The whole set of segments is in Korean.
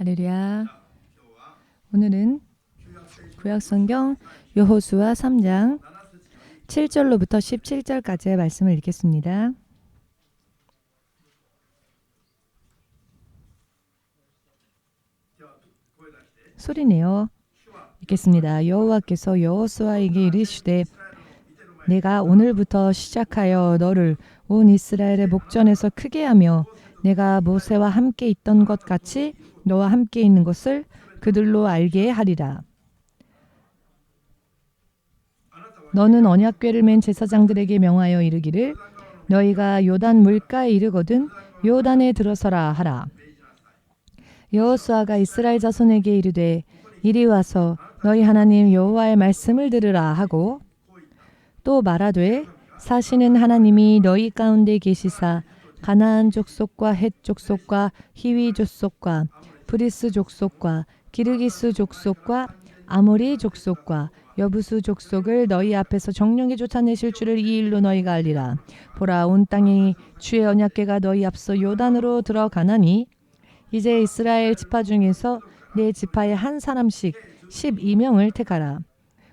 할렐루야. 오늘은 구약성경 여호수아 3장 7절로부터 17절까지의 말씀을 읽겠습니다. 소리내어 읽겠습니다. 여호와께서 여호수아에게 이르시되 내가 오늘부터 시작하여 너를 온 이스라엘의 목전에서 크게 하며 내가 모세와 함께 있던 것 같이 너와 함께 있는 것을 그들로 알게 하리라. 너는 언약궤를 맨 제사장들에게 명하여 이르기를 너희가 요단 물가에 이르거든 요단에 들어서라 하라. 여호수아가 이스라엘 자손에게 이르되 이리 와서 너희 하나님 여호와의 말씀을 들으라 하고 또 말하되 사시는 하나님이 너희 가운데 계시사 가나안 족속과 헷 족속과 히위 족속과 브리스 족속과 기르기스 족속과 아모리 족속과 여부수 족속을 너희 앞에서 정령히 쫓아내실 줄을 이 일로 너희가 알리라. 보라, 온 땅이 주의 언약궤가 너희 앞서 요단으로 들어가나니 이제 이스라엘 지파 중에서 네 지파에 한 사람씩 12명을 택하라.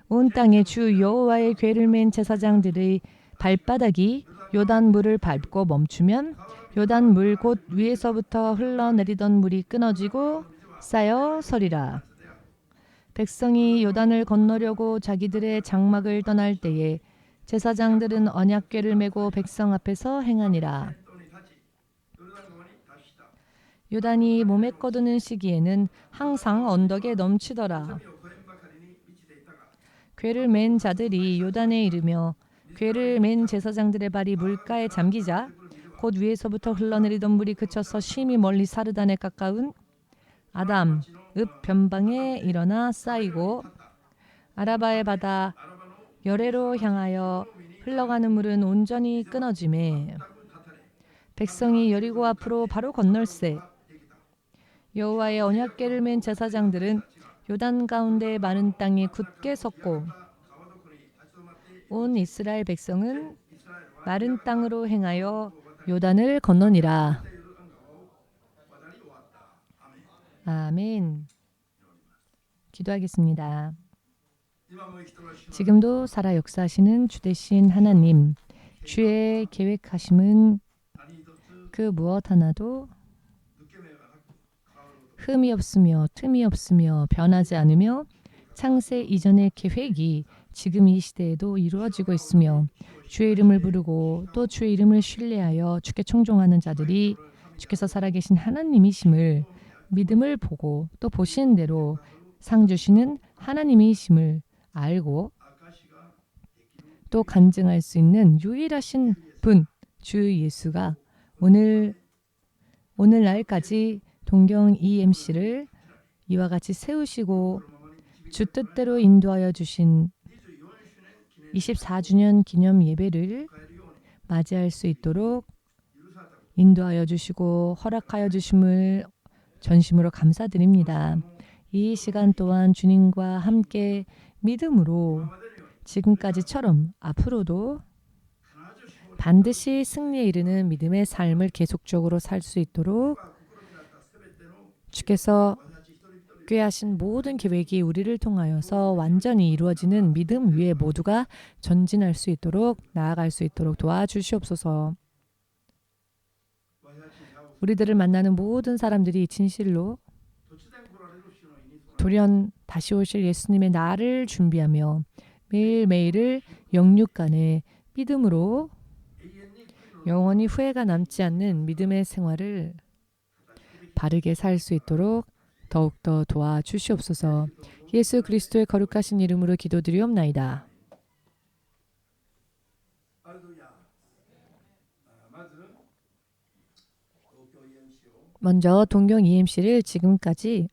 온 땅에 주 여호와의 궤를 맨 제사장들의 발바닥이 요단 물을 밟고 멈추면 요단 물 곧 위에서부터 흘러내리던 물이 끊어지고 쌓여 서리라. 백성이 요단을 건너려고 자기들의 장막을 떠날 때에 제사장들은 언약궤를 메고 백성 앞에서 행하니라. 요단이 몸에 꺼드는 시기에는 항상 언덕에 넘치더라. 궤를 맨 자들이 요단에 이르며 궤를 맨 제사장들의 발이 물가에 잠기자 곧 위에서부터 흘러내리던 물이 그쳐서 심히 멀리 사르단에 가까운 아담 읍 변방에 일어나 쌓이고 아라바의 바다 여레로 향하여 흘러가는 물은 온전히 끊어지매 백성이 여리고 앞으로 바로 건널세. 여호와의 언약궤를 맨 제사장들은 요단 가운데 마른 땅에 굳게 섰고 온 이스라엘 백성은 마른 땅으로 행하여 요단을 건너니라. 아멘. 기도하겠습니다. 지금도 살아 역사하시는 주 되신 하나님, 주의 계획하심은 그 무엇 하나도 흠이 없으며 틈이 없으며 변하지 않으며 창세 이전의 계획이 지금 이 시대에도 이루어지고 있으며 주의 이름을 부르고 또 주의 이름을 신뢰하여 주께 청종하는 자들이 주께서 살아계신 하나님이심을 믿음을 보고 또 보시는 대로 상 주시는 하나님이심을 알고 또 간증할 수 있는 유일하신 분 주 예수가 오늘날까지 동경 EMC를 이와 같이 세우시고 주 뜻대로 인도하여 주신 24주년 기념 예배를 맞이할 수 있도록 인도하여 주시고 허락하여 주심을 전심으로 감사드립니다. 이 시간 또한 주님과 함께 믿음으로 지금까지처럼 앞으로도 반드시 승리에 이르는 믿음의 삶을 계속적으로 살 수 있도록 주께서 꾀하신 모든 계획이 우리를 통하여서 완전히 이루어지는 믿음 위에 모두가 전진할 수 있도록 나아갈 수 있도록 도와주시옵소서. 우리들을 만나는 모든 사람들이 진실로 돌연 다시 오실 예수님의 날을 준비하며 매일매일을 영육간에 믿음으로 영원히 후회가 남지 않는 믿음의 생활을 바르게 살 수 있도록 더욱더 도와주시옵소서. 예수 그리스도의 거룩하신 이름으로 기도드리옵나이다. 먼저 동경 EMC를 지금까지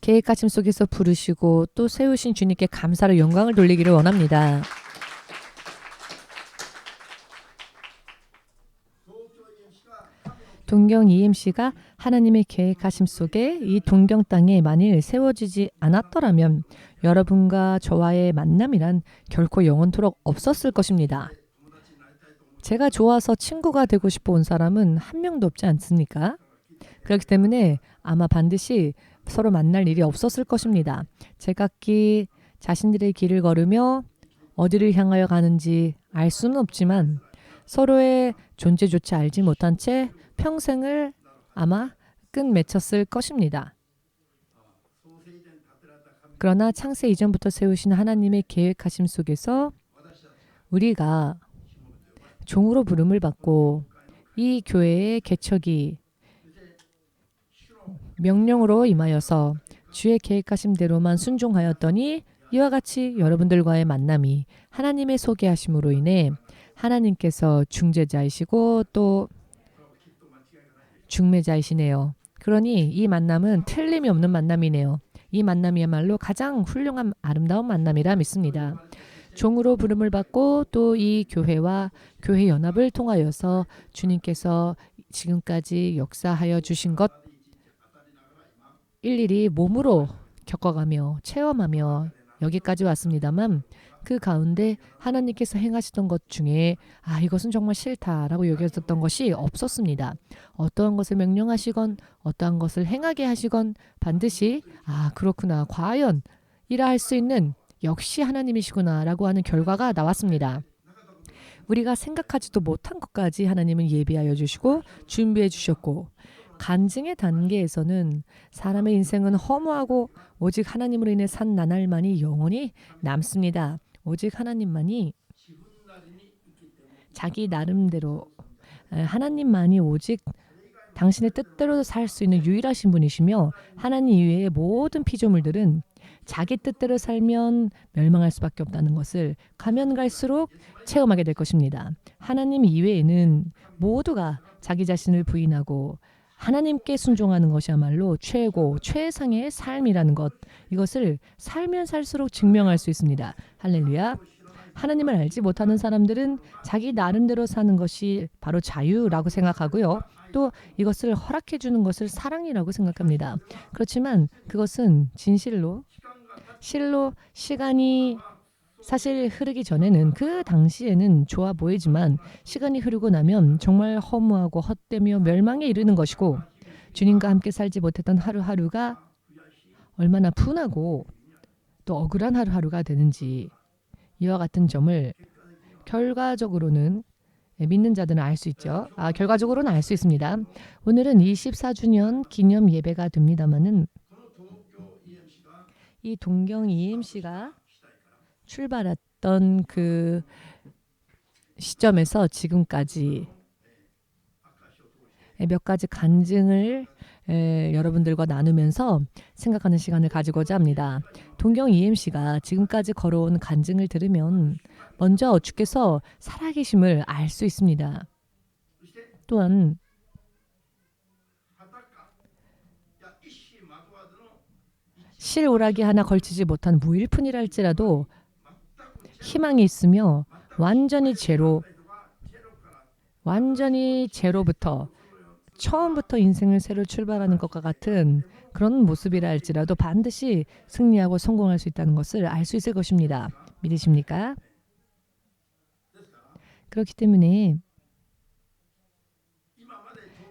계획하심 속에서 부르시고 또 세우신 주님께 감사로 영광을 돌리기를 원합니다. 동경 EMC가 하나님의 계획하심 속에 이 동경 땅에 만일 세워지지 않았더라면 여러분과 저와의 만남이란 결코 영원토록 없었을 것입니다. 제가 좋아서 친구가 되고 싶어 온 사람은 한 명도 없지 않습니까? 그렇기 때문에 아마 반드시 서로 만날 일이 없었을 것입니다. 제각기 자신들의 길을 걸으며 어디를 향하여 가는지 알 수는 없지만 서로의 존재조차 알지 못한 채 평생을 아마 끝맺혔을 것입니다. 그러나 창세 이전부터 세우신 하나님의 계획하심 속에서 우리가 종으로 부름을 받고 이 교회의 개척이 명령으로 임하여서 주의 계획하신 대로만 순종하였더니 이와 같이 여러분들과의 만남이 하나님의 소개하심으로 인해 하나님께서 중재자이시고 또 중매자이시네요. 그러니 이 만남은 틀림이 없는 만남이네요. 이 만남이야말로 가장 훌륭한 아름다운 만남이라 믿습니다. 종으로 부름을 받고 또 이 교회와 교회 연합을 통하여서 주님께서 지금까지 역사하여 주신 것 일일이 몸으로 겪어가며 체험하며 여기까지 왔습니다만 그 가운데 하나님께서 행하시던 것 중에 이것은 정말 싫다라고 여겼었던 것이 없었습니다. 어떠한 것을 명령하시건 어떠한 것을 행하게 하시건 반드시 그렇구나 과연 이라 할 수 있는 역시 하나님이시구나라고 하는 결과가 나왔습니다. 우리가 생각하지도 못한 것까지 하나님은 예비하여 주시고 준비해 주셨고 간증의 단계에서는 사람의 인생은 허무하고 오직 하나님으로 인해 산 나날만이 영원히 남습니다. 오직 하나님만이 자기 나름대로 하나님만이 오직 당신의 뜻대로 살 수 있는 유일하신 분이시며 하나님 이외의 모든 피조물들은 자기 뜻대로 살면 멸망할 수밖에 없다는 것을 가면 갈수록 체험하게 될 것입니다. 하나님 이외에는 모두가 자기 자신을 부인하고 하나님께 순종하는 것이야말로 최고 최상의 삶이라는 것 이것을 살면 살수록 증명할 수 있습니다. 할렐루야. 하나님을 알지 못하는 사람들은 자기 나름대로 사는 것이 바로 자유라고 생각하고요. 또 이것을 허락해 주는 것을 사랑이라고 생각합니다. 그렇지만 그것은 진실로 시간이 사실 흐르기 전에는 그 당시에는 좋아 보이지만 시간이 흐르고 나면 정말 허무하고 헛되며 멸망에 이르는 것이고 주님과 함께 살지 못했던 하루하루가 얼마나 분하고 또 억울한 하루하루가 되는지 이와 같은 점을 결과적으로는 믿는 자들은 알 수 있죠. 결과적으로는 알 수 있습니다. 오늘은 24주년 기념 예배가 됩니다마는 이 동경 EMC가 출발했던 그 시점에서 지금까지 몇 가지 간증을 여러분들과 나누면서 생각하는 시간을 가지고자 합니다. 동경 EMC가 지금까지 걸어온 간증을 들으면 먼저 주께서 살아계심을 알 수 있습니다. 또한 실오라기 하나 걸치지 못한 무일푼이라 할지라도 희망이 있으며 완전히 제로부터 처음부터 인생을 새로 출발하는 것과 같은 그런 모습이라 할지라도 반드시 승리하고 성공할 수 있다는 것을 알 수 있을 것입니다. 믿으십니까? 그렇기 때문에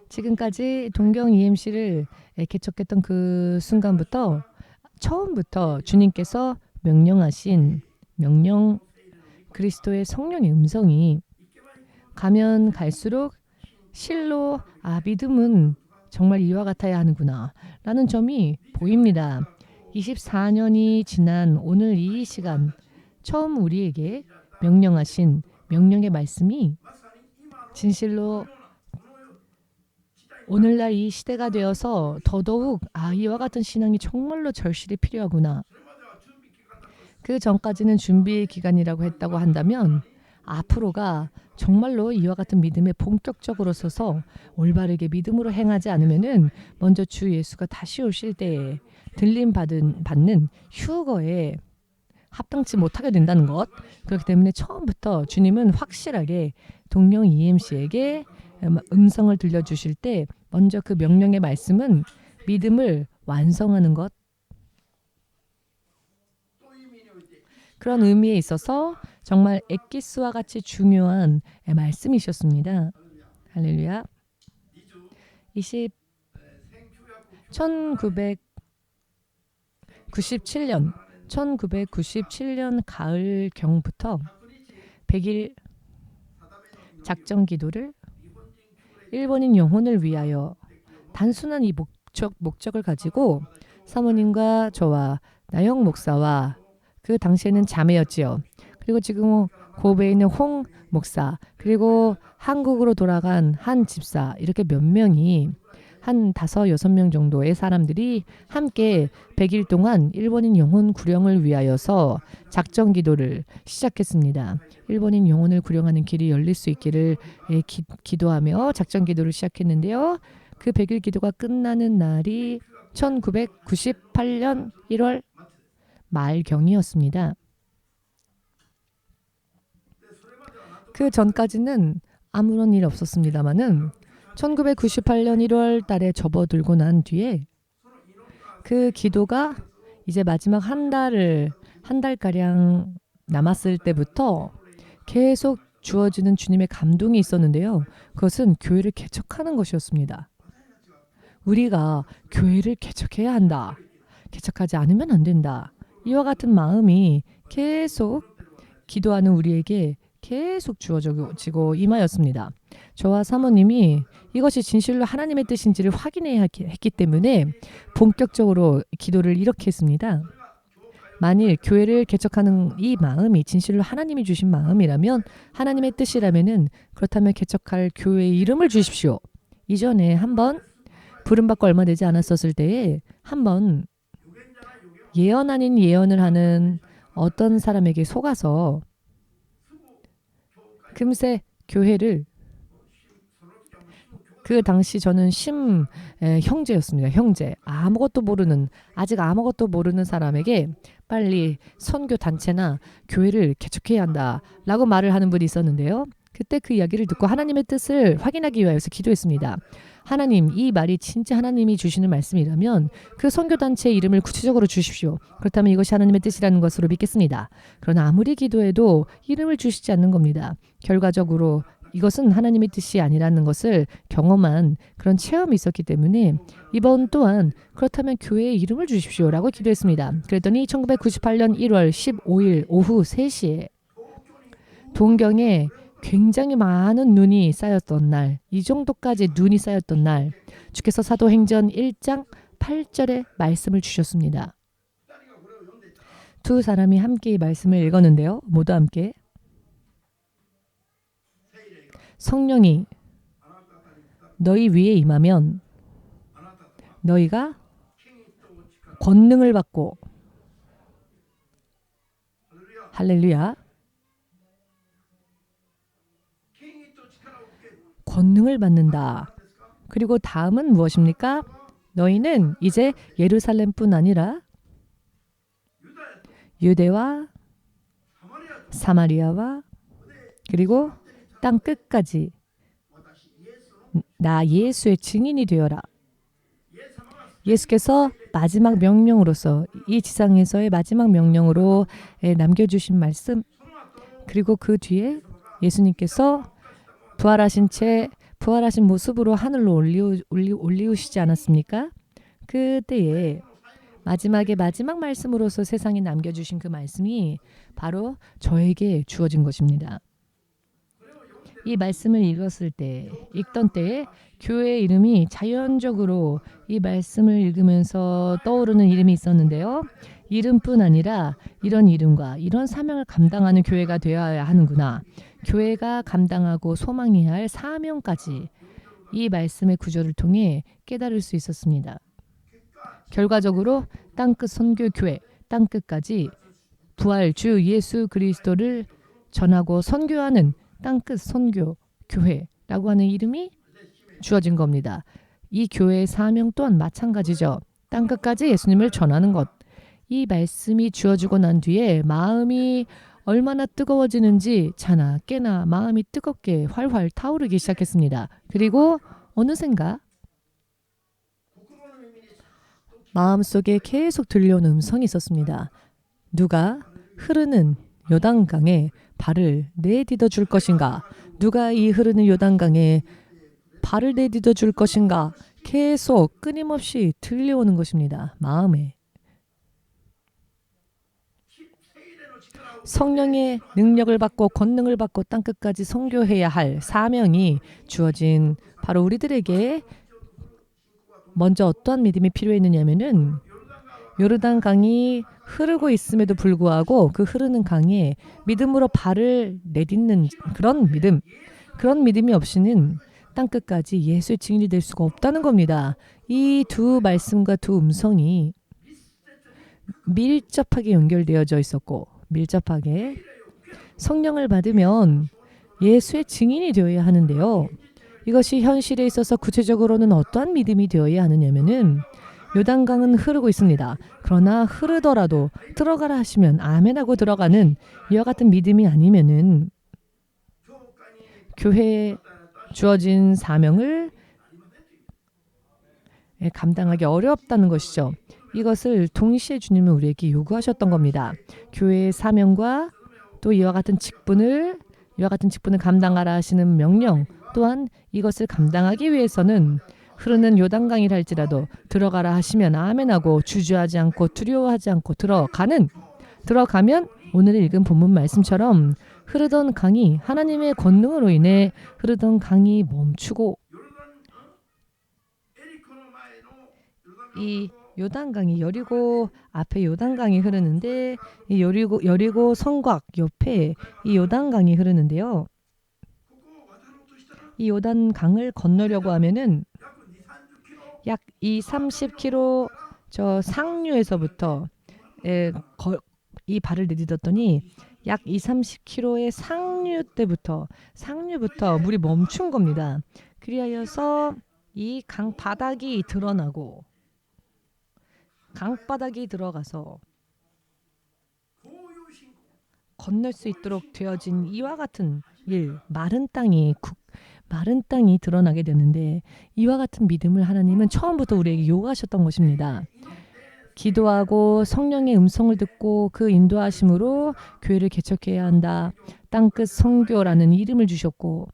지금까지 동경 EMC를 개척했던 그 순간부터 처음부터 주님께서 명령하신 명령 그리스도의 성령의 음성이 가면 갈수록 실로 믿음은 정말 이와 같아야 하는구나 라는 점이 보입니다. 24년이 지난 오늘 이 시간 처음 우리에게 명령하신 명령의 말씀이 진실로 오늘날 이 시대가 되어서 더더욱 이와 같은 신앙이 정말로 절실히 필요하구나. 그 전까지는 준비 기간이라고 했다고 한다면 앞으로가 정말로 이와 같은 믿음에 본격적으로 서서 올바르게 믿음으로 행하지 않으면은 먼저 주 예수가 다시 오실 때에 받는 휴거에 합당치 못하게 된다는 것. 그렇기 때문에 처음부터 주님은 확실하게 동경 EMC에게 음성을 들려주실 때 먼저 그 명령의 말씀은 믿음을 완성하는 것. 그런 의미에 있어서 정말 엑기스와 같이 중요한 말씀이셨습니다. 할렐루야. 1997년 가을경부터 100일 작전 기도를 일본인 영혼을 위하여 단순한 이 목적을 가지고 사모님과 저와 나영 목사와 그 당시에는 자매였지요. 그리고 지금 고베에 있는 홍 목사 그리고 한국으로 돌아간 한 집사 이렇게 몇 명이 한 5-6명 정도의 사람들이 함께 100일 동안 일본인 영혼 구령을 위하여서 작전 기도를 시작했습니다. 일본인 영혼을 구령하는 길이 열릴 수 있기를 기도하며 작전 기도를 시작했는데요. 그 100일 기도가 끝나는 날이 1998년 1월 말경이었습니다. 그 전까지는 아무런 일 없었습니다마는 1998년 1월 달에 접어들고 난 뒤에 그 기도가 이제 마지막 한 달가량 남았을 때부터 계속 주어지는 주님의 감동이 있었는데요. 그것은 교회를 개척하는 것이었습니다. 우리가 교회를 개척해야 한다. 개척하지 않으면 안 된다. 이와 같은 마음이 계속 기도하는 우리에게 계속 주어지고 임하였습니다. 저와 사모님이 이것이 진실로 하나님의 뜻인지를 확인해야 했기 때문에 본격적으로 기도를 이렇게 했습니다. 만일 교회를 개척하는 이 마음이 진실로 하나님이 주신 마음이라면 하나님의 뜻이라면은 그렇다면 개척할 교회의 이름을 주십시오. 이전에 한번 부름받고 얼마 되지 않았었을 때에 한번 예언 아닌 예언을 하는 어떤 사람에게 속아서 금세 교회를 그 당시 저는 형제였습니다. 형제. 아직 아무것도 모르는 사람에게 빨리 선교 단체나 교회를 개척해야 한다라고 말을 하는 분이 있었는데요. 그때 그 이야기를 듣고 하나님의 뜻을 확인하기 위하여서 기도했습니다. 하나님, 이 말이 진짜 하나님이 주시는 말씀이라면 그 선교단체의 이름을 구체적으로 주십시오. 그렇다면 이것이 하나님의 뜻이라는 것으로 믿겠습니다. 그러나 아무리 기도해도 이름을 주시지 않는 겁니다. 결과적으로 이것은 하나님의 뜻이 아니라는 것을 경험한 그런 체험이 있었기 때문에 이번 또한 그렇다면 교회의 이름을 주십시오라고 기도했습니다. 그랬더니 1998년 1월 15일 오후 3시에 동경에 굉장히 많은 눈이 쌓였던 날, 이 정도까지 눈이 쌓였던 날, 주께서 사도행전 1장 8절의 말씀을 주셨습니다. 두 사람이 함께 이 말씀을 읽었는데요. 모두 함께 성령이 너희 위에 임하면 너희가 권능을 받고 할렐루야 권능을 받는다. 그리고 다음은 무엇입니까? 너희는 이제 예루살렘뿐 아니라 유대와 사마리아와 그리고 땅 끝까지 나 예수의 증인이 되어라. 예수께서 마지막 명령으로서 이 지상에서의 마지막 명령으로 남겨주신 말씀 그리고 그 뒤에 예수님께서 부활하신 모습으로 하늘로 올리우시지 않았습니까? 그때에 마지막 말씀으로서 세상에 남겨주신 그 말씀이 바로 저에게 주어진 것입니다. 이 말씀을 읽던 때에 교회의 이름이 자연적으로 이 말씀을 읽으면서 떠오르는 이름이 있었는데요. 이름뿐 아니라 이런 이름과 이런 사명을 감당하는 교회가 되어야 하는구나. 교회가 감당하고 소망해야 할 사명까지 이 말씀의 구조를 통해 깨달을 수 있었습니다. 결과적으로 땅끝 선교교회, 땅끝까지 부활 주 예수 그리스도를 전하고 선교하는 땅끝 선교교회라고 하는 이름이 주어진 겁니다. 이 교회의 사명 또한 마찬가지죠. 땅끝까지 예수님을 전하는 것. 이 말씀이 주어지고 난 뒤에 마음이 얼마나 뜨거워지는지 자나 깨나 마음이 뜨겁게 활활 타오르기 시작했습니다. 그리고 어느샌가 마음속에 계속 들려오는 음성이 있었습니다. 누가 흐르는 요단강에 발을 내디뎌 줄 것인가? 누가 이 흐르는 요단강에 발을 내디뎌 줄 것인가? 계속 끊임없이 들려오는 것입니다. 마음에. 성령의 능력을 받고 권능을 받고 땅끝까지 선교해야 할 사명이 주어진 바로 우리들에게 먼저 어떠한 믿음이 필요했느냐면은 요르단 강이 흐르고 있음에도 불구하고 그 흐르는 강에 믿음으로 발을 내딛는 그런 믿음이 없이는 땅끝까지 예수의 증인이 될 수가 없다는 겁니다. 이 두 말씀과 두 음성이 밀접하게 연결되어져 있었고 밀접하게 성령을 받으면 예수의 증인이 되어야 하는데요. 이것이 현실에 있어서 구체적으로는 어떠한 믿음이 되어야 하느냐면은 요단강은 흐르고 있습니다. 그러나 흐르더라도 들어가라 하시면 아멘하고 들어가는 이와 같은 믿음이 아니면은 교회에 주어진 사명을 감당하기 어렵다는 것이죠. 이것을 동시에 주님은 우리에게 요구하셨던 겁니다. 교회의 사명과 또 이와 같은 직분을 감당하라 하시는 명령 또한 이것을 감당하기 위해서는 흐르는 요단강이라 할지라도 들어가라 하시면 아멘하고 주저하지 않고 두려워하지 않고 들어가면 오늘 읽은 본문 말씀처럼 흐르던 강이 하나님의 권능으로 인해 흐르던 강이 멈추고 이 요단강이 여리고 앞에 요단강이 흐르는데 이 여리고 성곽 옆에 이 요단강이 흐르는데요. 이 요단강을 건너려고 하면은 약 30km 저 상류에서부터 이 발을 내딛었더니 약 30km의 상류부터 물이 멈춘 겁니다. 그리하여서 이 강바닥이 드러나고 강바닥이 들어가서 건널 수 있도록 되어진 이와 같은 일, 마른 땅이 드러나게 되는데 이와 같은 믿음을 하나님은 처음부터 우리에게 요구하셨던 것입니다. 기도하고 성령의 음성을 듣고 그 인도하심으로 교회를 개척해야 한다. 땅끝 선교라는 이름을 주셨고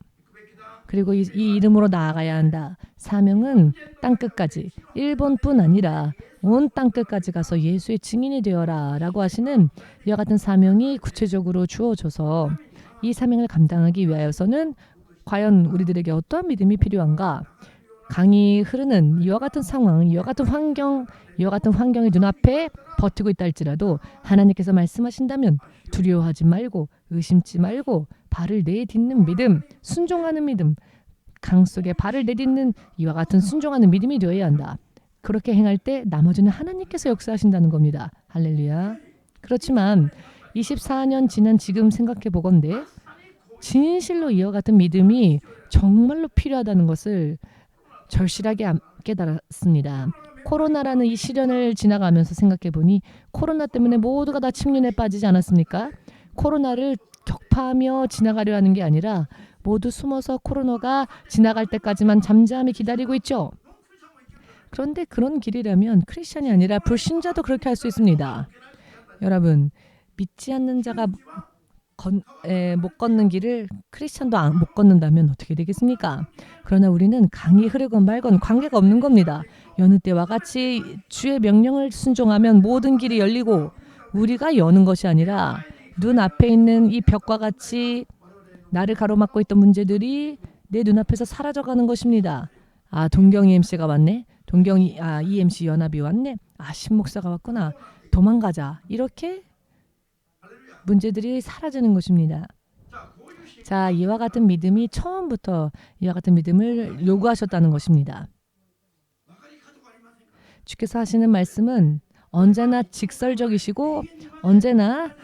그리고 이 이름으로 나아가야 한다. 사명은 땅끝까지 일본뿐 아니라 온 땅끝까지 가서 예수의 증인이 되어라 라고 하시는 이와 같은 사명이 구체적으로 주어져서 이 사명을 감당하기 위하여서는 과연 우리들에게 어떠한 믿음이 필요한가? 강이 흐르는 이와 같은 상황, 이와 같은 환경이 눈앞에 버티고 있다 할지라도 하나님께서 말씀하신다면 두려워하지 말고 의심치 말고 발을 내딛는 믿음, 순종하는 믿음, 강 속에 발을 내딛는 이와 같은 순종하는 믿음이 되어야 한다. 그렇게 행할 때 나머지는 하나님께서 역사하신다는 겁니다. 할렐루야. 그렇지만 24년 지난 지금 생각해 보건대 진실로 이와 같은 믿음이 정말로 필요하다는 것을 절실하게 깨달았습니다. 코로나라는 이 시련을 지나가면서 생각해 보니 코로나 때문에 모두가 다 침륜에 빠지지 않았습니까? 코로나를 격파하며 지나가려 하는 게 아니라 모두 숨어서 코로나가 지나갈 때까지만 잠잠히 기다리고 있죠. 그런데 그런 길이라면 크리스찬이 아니라 불신자도 그렇게 할 수 있습니다. 여러분, 믿지 않는 자가 못 걷는 길을 크리스찬도 못 걷는다면 어떻게 되겠습니까? 그러나 우리는 강이 흐르건 말건 관계가 없는 겁니다. 여느 때와 같이 주의 명령을 순종하면 모든 길이 열리고 우리가 여는 것이 아니라 눈앞에 있는 이 벽과 같이 나를 가로막고 있던 문제들이 내 눈앞에서 사라져가는 것입니다. 동경이 MC가 왔네. EMC 연합이 왔네. 신목사가 왔구나. 도망가자. 이렇게 문제들이 사라지는 것입니다. 자, 이와 같은 믿음이 처음부터 이와 같은 믿음을 요구하셨다는 것입니다. 주께서 하시는 말씀은 언제나 직설적이시고 언제나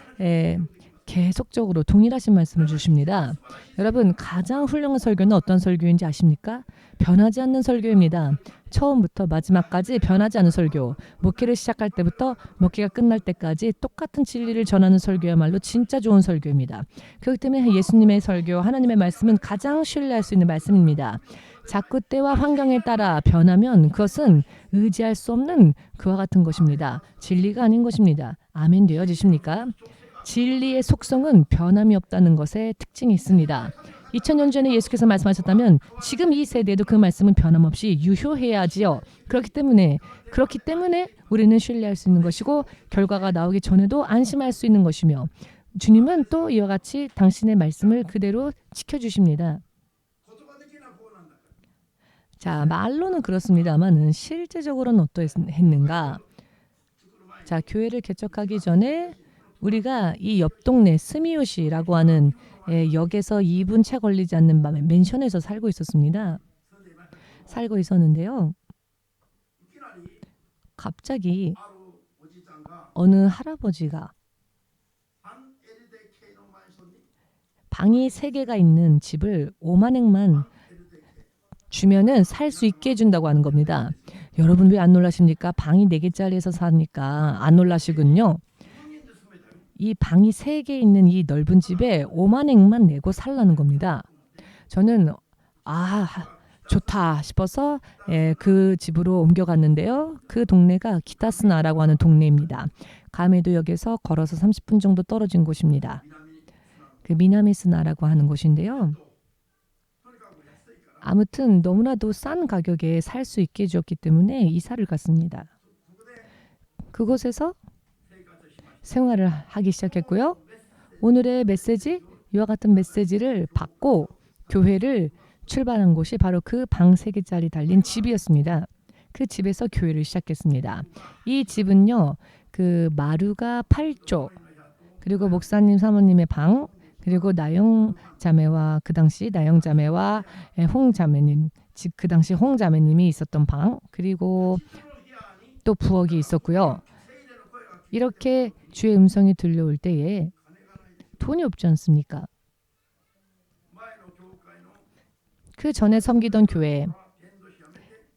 계속적으로 동일하신 말씀을 주십니다. 여러분, 가장 훌륭한 설교는 어떤 설교인지 아십니까? 변하지 않는 설교입니다. 처음부터 마지막까지 변하지 않는 설교. 목회를 시작할 때부터 목회가 끝날 때까지 똑같은 진리를 전하는 설교야말로 진짜 좋은 설교입니다. 그렇기 때문에 예수님의 설교, 하나님의 말씀은 가장 신뢰할 수 있는 말씀입니다. 자꾸 때와 환경에 따라 변하면 그것은 의지할 수 없는 그와 같은 것입니다. 진리가 아닌 것입니다. 아멘 되어지십니까? 진리의 속성은 변함이 없다는 것에 특징이 있습니다. 2000년 전에 예수께서 말씀하셨다면 지금 이 세대에도 그 말씀은 변함없이 유효해야지요. 그렇기 때문에 우리는 신뢰할 수 있는 것이고 결과가 나오기 전에도 안심할 수 있는 것이며 주님은 또 이와 같이 당신의 말씀을 그대로 지켜주십니다. 자, 말로는 그렇습니다만은 실제적으로는 어떠했는가? 자, 교회를 개척하기 전에 우리가 이 옆 동네 스미요시라고 하는 역에서 2분 채 걸리지 않는 밤에 맨션에서 살고 있었는데요. 갑자기 어느 할아버지가 방이 3개가 있는 집을 5만 엔만 주면은 살 수 있게 해준다고 하는 겁니다. 여러분 왜 안 놀라십니까? 방이 4개짜리에서 사니까 안 놀라시군요. 이 방이 3개 있는 이 넓은 집에 5만 엔만 내고 살라는 겁니다. 저는 좋다 싶어서 그 집으로 옮겨갔는데요. 그 동네가 기타스나라고 하는 동네입니다. 가메도역에서 걸어서 30분 정도 떨어진 곳입니다. 그 미나미스나라고 하는 곳인데요. 아무튼 너무나도 싼 가격에 살 수 있게 해주었기 때문에 이사를 갔습니다. 그곳에서 생활을 하기 시작했고요. 오늘의 메시지, 이와 같은 메시지를 받고 교회를 출발한 곳이 바로 그 방 3개짜리 달린 집이었습니다. 그 집에서 교회를 시작했습니다. 이 집은요, 그 마루가 8조, 그리고 목사님 사모님의 방, 그리고 나영 자매와 그 당시 나영 자매와 홍 자매님, 즉 그 당시 홍 자매님이 있었던 방, 그리고 또 부엌이 있었고요. 이렇게 주의 음성이 들려올 때에 돈이 없지 않습니까? 그 전에 섬기던 교회,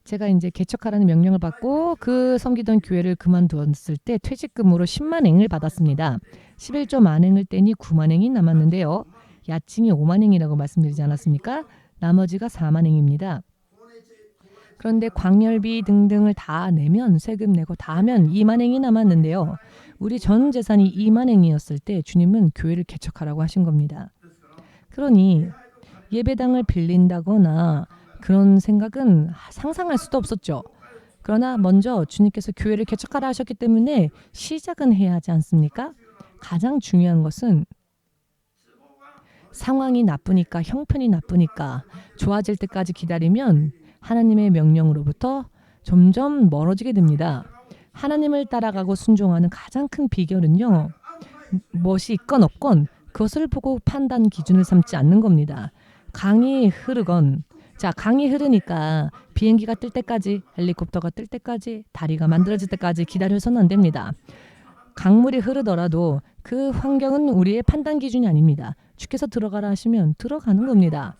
제가 이제 개척하라는 명령을 받고 그 섬기던 교회를 그만두었을 때 퇴직금으로 10만 엔을 받았습니다. 11조 만행을 떼니 9만 엔이 남았는데요. 야칭이 5만 엔이라고 말씀드리지 않았습니까? 나머지가 4만 엔입니다. 그런데 광열비 등등을 다 내면 세금 내고 다 하면 2만 엔이 남았는데요. 우리 전 재산이 2만 엔이었을 때 주님은 교회를 개척하라고 하신 겁니다. 그러니 예배당을 빌린다거나 그런 생각은 상상할 수도 없었죠. 그러나 먼저 주님께서 교회를 개척하라 하셨기 때문에 시작은 해야 하지 않습니까? 가장 중요한 것은 상황이 나쁘니까, 형편이 나쁘니까 좋아질 때까지 기다리면 하나님의 명령으로부터 점점 멀어지게 됩니다. 하나님을 따라가고 순종하는 가장 큰 비결은요, 무엇이 있건 없건 그것을 보고 판단 기준을 삼지 않는 겁니다. 강이 흐르건, 자, 강이 흐르니까 비행기가 뜰 때까지, 헬리콥터가 뜰 때까지, 다리가 만들어질 때까지 기다려서는 안 됩니다. 강물이 흐르더라도 그 환경은 우리의 판단 기준이 아닙니다. 주께서 들어가라 하시면 들어가는 겁니다.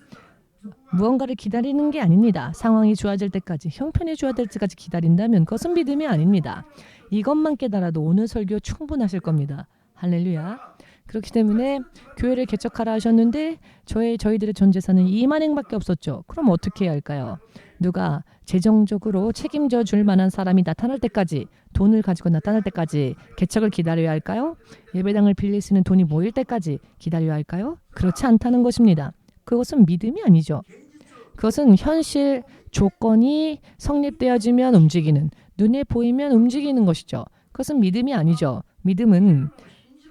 무언가를 기다리는 게 아닙니다. 상황이 좋아질 때까지, 형편이 좋아질 때까지 기다린다면 그것은 믿음이 아닙니다. 이것만 깨달아도 오늘 설교 충분하실 겁니다. 할렐루야. 그렇기 때문에 교회를 개척하라 하셨는데 저희들의 전 재산은 2만 엔밖에 없었죠. 그럼 어떻게 해야 할까요? 누가 재정적으로 책임져 줄 만한 사람이 나타날 때까지, 돈을 가지고 나타날 때까지 개척을 기다려야 할까요? 예배당을 빌릴 수 있는 돈이 모일 때까지 기다려야 할까요? 그렇지 않다는 것입니다. 그것은 믿음이 아니죠. 그것은 현실 조건이 성립되어지면 움직이는, 눈에 보이면 움직이는 것이죠. 그것은 믿음이 아니죠. 믿음은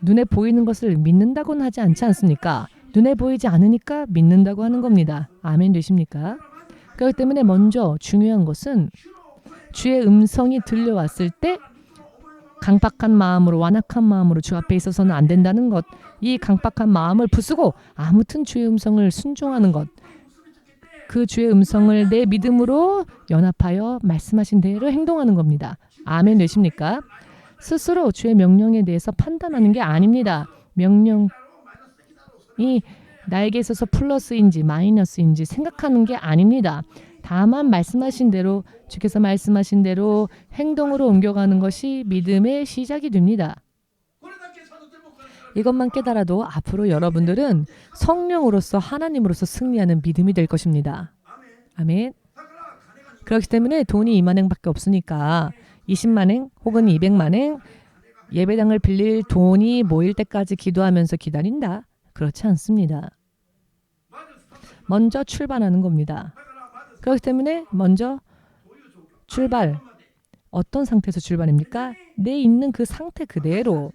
눈에 보이는 것을 믿는다고는 하지 않지 않습니까? 눈에 보이지 않으니까 믿는다고 하는 겁니다. 아멘 되십니까? 그렇기 때문에 먼저 중요한 것은 주의 음성이 들려왔을 때 강박한 마음으로, 완악한 마음으로 주 앞에 있어서는 안 된다는 것, 이 강박한 마음을 부수고 아무튼 주의 음성을 순종하는 것, 그 주의 음성을 내 믿음으로 연합하여 말씀하신 대로 행동하는 겁니다. 아멘 되십니까? 스스로 주의 명령에 대해서 판단하는 게 아닙니다. 명령이 나에게 있어서 플러스인지 마이너스인지 생각하는 게 아닙니다. 다만 말씀하신 대로, 주께서 말씀하신 대로 행동으로 옮겨가는 것이 믿음의 시작이 됩니다. 이것만 깨달아도 앞으로 여러분들은 성령으로서, 하나님으로서 승리하는 믿음이 될 것입니다. 아멘. 그렇기 때문에 돈이 2만 엔밖에 없으니까 20만 엔 혹은 200만 엔 예배당을 빌릴 돈이 모일 때까지 기도하면서 기다린다. 그렇지 않습니다. 먼저 출발하는 겁니다. 그렇기 때문에 먼저 출발. 어떤 상태에서 출발입니까? 내 있는 그 상태 그대로.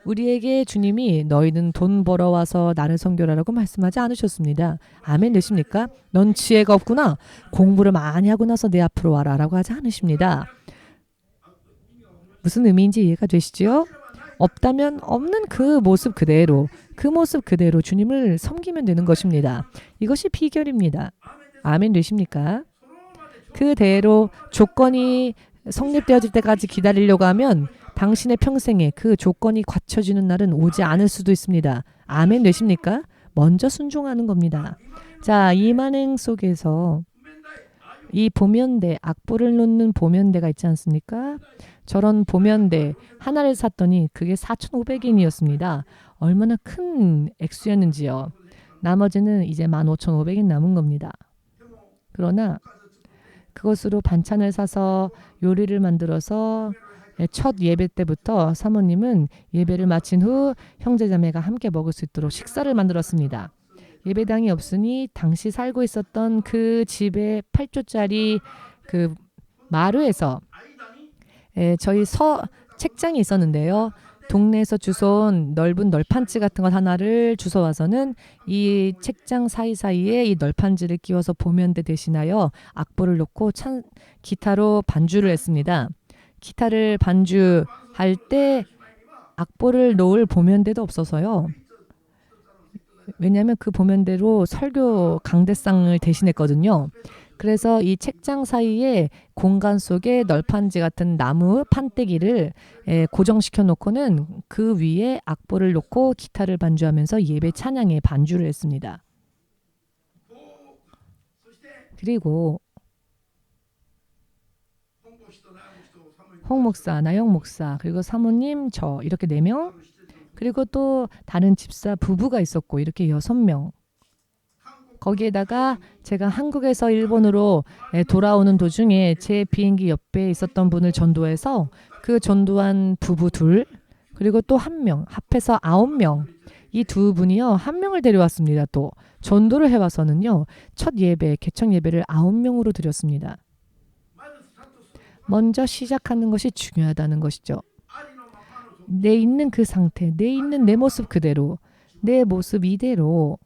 우리에게 주님이 너희는 돈 벌어와서 나를 선교하라고 말씀하지 않으셨습니다. 아멘 되십니까? 넌 지혜가 없구나. 공부를 많이 하고 나서 내 앞으로 와라 라고 하지 않으십니다. 무슨 의미인지 이해가 되시죠? 없다면 없는 그 모습 그대로 주님을 섬기면 되는 것입니다. 이것이 비결입니다. 아멘 되십니까? 그대로 조건이 성립되어질 때까지 기다리려고 하면 당신의 평생에 그 조건이 갖춰지는 날은 오지 않을 수도 있습니다. 아멘 되십니까? 먼저 순종하는 겁니다. 자, 이 만행 속에서 이 보면대, 악보를 놓는 보면대가 있지 않습니까? 저런 보면대 하나를 샀더니 그게 4,500엔이었습니다. 얼마나 큰 액수였는지요. 나머지는 이제 15,500엔 남은 겁니다. 그러나 그것으로 반찬을 사서 요리를 만들어서 첫 예배 때부터 사모님은 예배를 마친 후 형제자매가 함께 먹을 수 있도록 식사를 만들었습니다. 예배당이 없으니 당시 살고 있었던 그 집의 8조짜리 그 마루에서 저희 책장이 있었는데요. 동네에서 주워온 넓은 널판지 같은 것 하나를 주워와서는 이 책장 사이사이에 이 널판지를 끼워서 보면대 대신하여 악보를 놓고 기타로 반주를 했습니다. 기타를 반주할 때 악보를 놓을 보면대도 없어서요. 왜냐하면 그 보면대로 설교 강대상을 대신했거든요. 그래서 이 책장 사이에 공간 속에 널판지 같은 나무 판때기를 고정시켜 놓고는 그 위에 악보를 놓고 기타를 반주하면서 예배 찬양에 반주를 했습니다. 그리고 홍 목사, 나영 목사, 그리고 사모님, 저 이렇게 4명, 그리고 또 다른 집사 부부가 있었고 이렇게 6명. 거기에다가 제가 한국에서 일본으로 돌아오는 도중에 제 비행기 옆에 있었던 분을 전도해서 그 전도한 부부 2, 그리고 또 1명, 합해서 9명. 이 2분이요. 1명을 데려왔습니다. 또 전도를 해와서는요. 첫 예배, 개청 예배를 9명으로 드렸습니다. 먼저 시작하는 것이 중요하다는 것이죠. 내 있는 그 상태, 내 있는 내 모습 그대로, 내 모습 이대로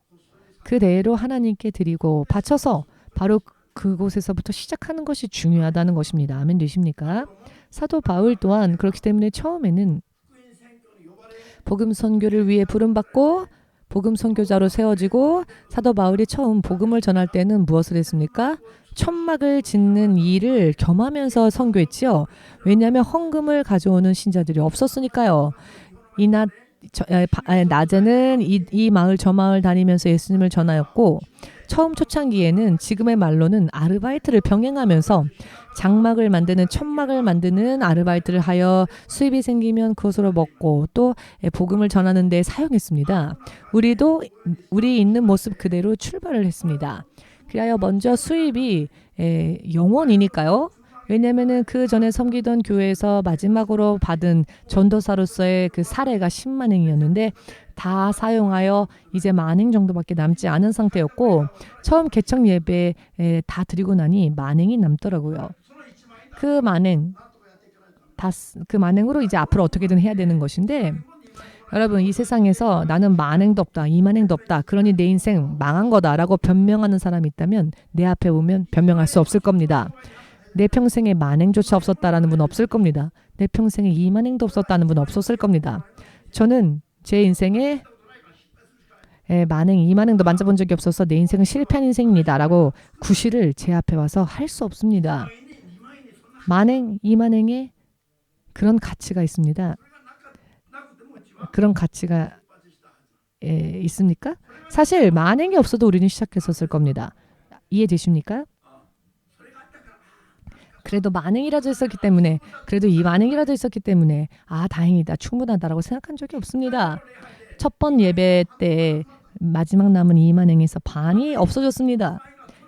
그대로 하나님께 드리고 바쳐서 바로 그곳에서부터 시작하는 것이 중요하다는 것입니다. 아멘 되십니까? 사도 바울 또한 그렇기 때문에 처음에는 복음 선교를 위해 부름받고 복음 선교자로 세워지고 사도 바울이 처음 복음을 전할 때는 무엇을 했습니까? 천막을 짓는 일을 겸하면서 선교했지요. 왜냐하면 헌금을 가져오는 신자들이 없었으니까요. 낮에는 이 마을 저 마을 다니면서 예수님을 전하였고 처음 초창기에는 지금의 말로는 아르바이트를 병행하면서 장막을 만드는 천막을 만드는 아르바이트를 하여 수입이 생기면 그것으로 먹고 또 복음을 전하는 데 사용했습니다. 우리도 우리 있는 모습 그대로 출발을 했습니다. 그리하여 먼저 수입이 영원이니까요. 왜냐하면 그 전에 섬기던 교회에서 마지막으로 받은 전도사로서의 그 사례가 10만 행이었는데 다 사용하여 이제 만행 정도밖에 남지 않은 상태였고 처음 개청 예배 다 드리고 나니 만행이 남더라고요. 그 만행으로 이제 앞으로 어떻게든 해야 되는 것인데 여러분 이 세상에서 나는 만행도 없다, 이만행도 없다, 그러니 내 인생 망한 거다라고 변명하는 사람이 있다면 내 앞에 보면 변명할 수 없을 겁니다. 내 평생에 만행조차 없었다라는 분 없을 겁니다. 내 평생에 이만행도 없었다는 분 없었을 겁니다. 저는 제 인생에 만행, 이만행도 만져본 적이 없어서 내 인생은 실패한 인생입니다. 라고 구실을 제 앞에 와서 할 수 없습니다. 만행, 이만행에 그런 가치가 있습니다. 그런 가치가 있습니까? 사실 만행이 없어도 우리는 시작했었을 겁니다. 이해되십니까? 그래도 만행이라도 있었기 때문에 그래도 이 만행이라도 있었기 때문에 아 다행이다 충분하다라고 생각한 적이 없습니다. 첫 번 예배 때 마지막 남은 이 만행에서 반이 없어졌습니다.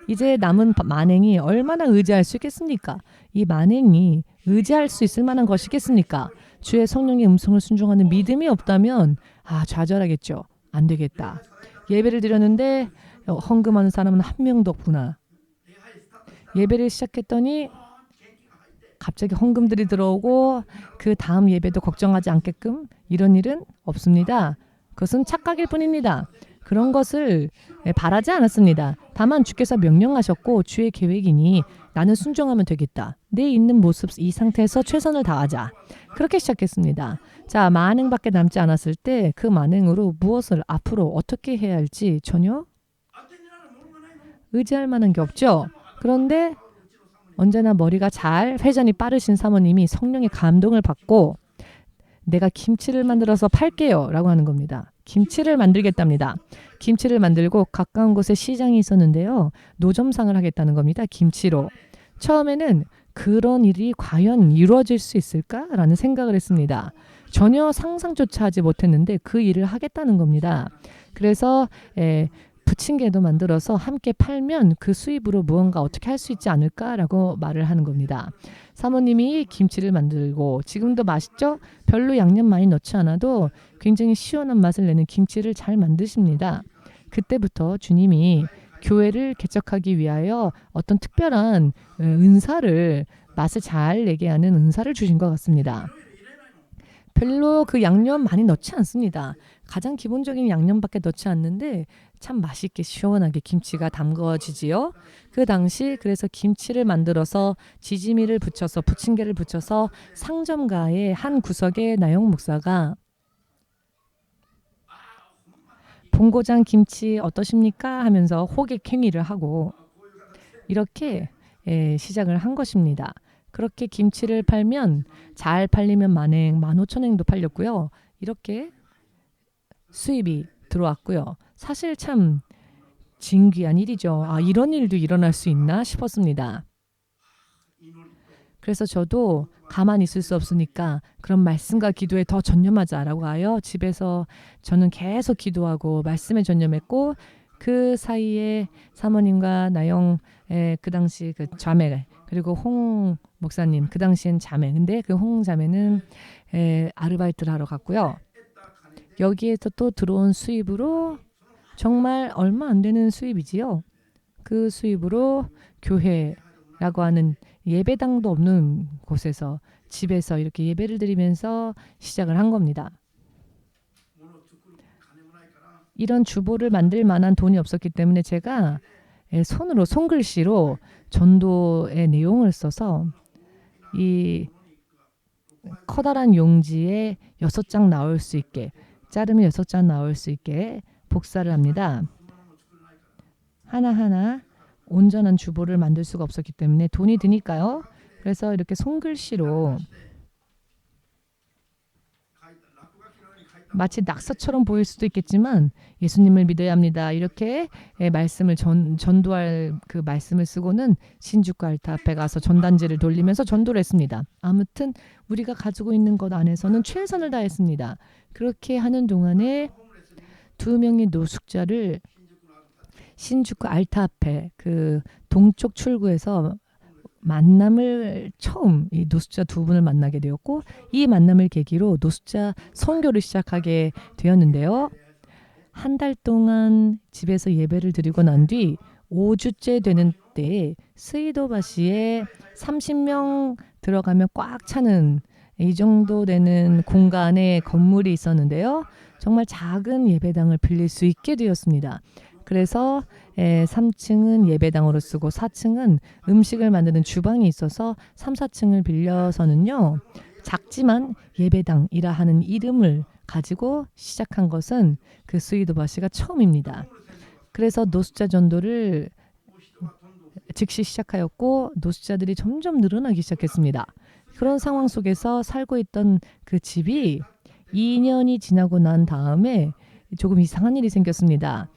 이제 남은 만행이 얼마나 의지할 수 있겠습니까? 이 만행이 의지할 수 있을 만한 것이겠습니까? 주의 성령의 음성을 순종하는 믿음이 없다면 좌절하겠죠. 안 되겠다. 예배를 드렸는데 헌금하는 사람은 한 명도 없구나. 예배를 시작했더니 갑자기 헌금들이 들어오고 그 다음 예배도 걱정하지 않게끔 이런 일은 없습니다. 그것은 착각일 뿐입니다. 그런 것을 바라지 않았습니다. 다만 주께서 명령하셨고 주의 계획이니 나는 순종하면 되겠다. 내 있는 모습 이 상태에서 최선을 다하자. 그렇게 시작했습니다. 자, 만행밖에 남지 않았을 때 그 만행으로 무엇을 앞으로 어떻게 해야 할지 전혀 의지할 만한 게 없죠. 그런데 언제나 머리가 잘 회전이 빠르신 사모님이 성령의 감동을 받고 내가 김치를 만들어서 팔게요 라고 하는 겁니다. 김치를 만들겠답니다. 김치를 만들고 가까운 곳에 시장이 있었는데요. 노점상을 하겠다는 겁니다. 김치로. 처음에는 그런 일이 과연 이루어질 수 있을까라는 생각을 했습니다. 전혀 상상조차 하지 못했는데 그 일을 하겠다는 겁니다. 그래서 부침개도 만들어서 함께 팔면 그 수입으로 무언가 어떻게 할 수 있지 않을까라고 말을 하는 겁니다. 사모님이 김치를 만들고 지금도 맛있죠? 별로 양념 많이 넣지 않아도 굉장히 시원한 맛을 내는 김치를 잘 만드십니다. 그때부터 주님이 교회를 개척하기 위하여 어떤 특별한 은사를 맛을 잘 내게 하는 은사를 주신 것 같습니다. 별로 그 양념 많이 넣지 않습니다. 가장 기본적인 양념밖에 넣지 않는데 참 맛있게 시원하게 김치가 담궈지지요. 그 당시 그래서 김치를 만들어서 지지미를 붙여서 부침개를 붙여서 상점가의 한 구석에 나영 목사가 본고장 김치 어떠십니까? 하면서 호객 행위를 하고 이렇게 시작을 한 것입니다. 그렇게 김치를 팔면 잘 팔리면 만행, 15,000행도 팔렸고요. 이렇게 수입이 들어왔고요. 사실 참 진귀한 일이죠. 아, 이런 일도 일어날 수 있나 싶었습니다. 그래서 저도 가만히 있을 수 없으니까 그런 말씀과 기도에 더 전념하자라고 하여 집에서 저는 계속 기도하고 말씀에 전념했고 그 사이에 사모님과 나영 그 당시 그 자매 그리고 홍 목사님 그 당시엔 자매 근데 그 홍 자매는 아르바이트를 하러 갔고요. 여기에서 또 들어온 수입으로 정말 얼마 안 되는 수입이지요. 그 수입으로 교회라고 하는 예배당도 없는 곳에서 집에서 이렇게 예배를 드리면서 시작을 한 겁니다. 이런 주보를 만들 만한 돈이 없었기 때문에 제가 손으로 손글씨로 전도의 내용을 써서 이 커다란 용지에 6장 나올 수 있게 자르면 6장 나올 수 있게 복사를 합니다. 하나하나 온전한 주보를 만들 수가 없었기 때문에 돈이 드니까요. 그래서 이렇게 손글씨로 마치 낙서처럼 보일 수도 있겠지만 예수님을 믿어야 합니다. 이렇게 말씀을 전도할 그 말씀을 쓰고는 신주과 알타 앞에 가서 전단지를 돌리면서 전도를 했습니다. 아무튼 우리가 가지고 있는 것 안에서는 최선을 다했습니다. 그렇게 하는 동안에 2명의 노숙자를 신주쿠 알타 앞에 그 동쪽 출구에서 만남을 처음 이 노숙자 2분을 만나게 되었고 이 만남을 계기로 노숙자 선교를 시작하게 되었는데요. 한 달 동안 집에서 예배를 드리고 난 뒤 5주째 되는 때에 스이도바시에 30명 들어가면 꽉 차는 이 정도 되는 공간에 건물이 있었는데요. 정말 작은 예배당을 빌릴 수 있게 되었습니다. 그래서 3층은 예배당으로 쓰고 4층은 음식을 만드는 주방이 있어서 3, 4층을 빌려서는요. 작지만 예배당이라 하는 이름을 가지고 시작한 것은 그 스이도바시가 처음입니다. 그래서 노숙자 전도를 즉시 시작하였고 노숙자들이 점점 늘어나기 시작했습니다. 그런 상황 속에서 살고 있던 그 집이 2년이 지나고 난 다음에 조금 이상한 일이 생겼습니다.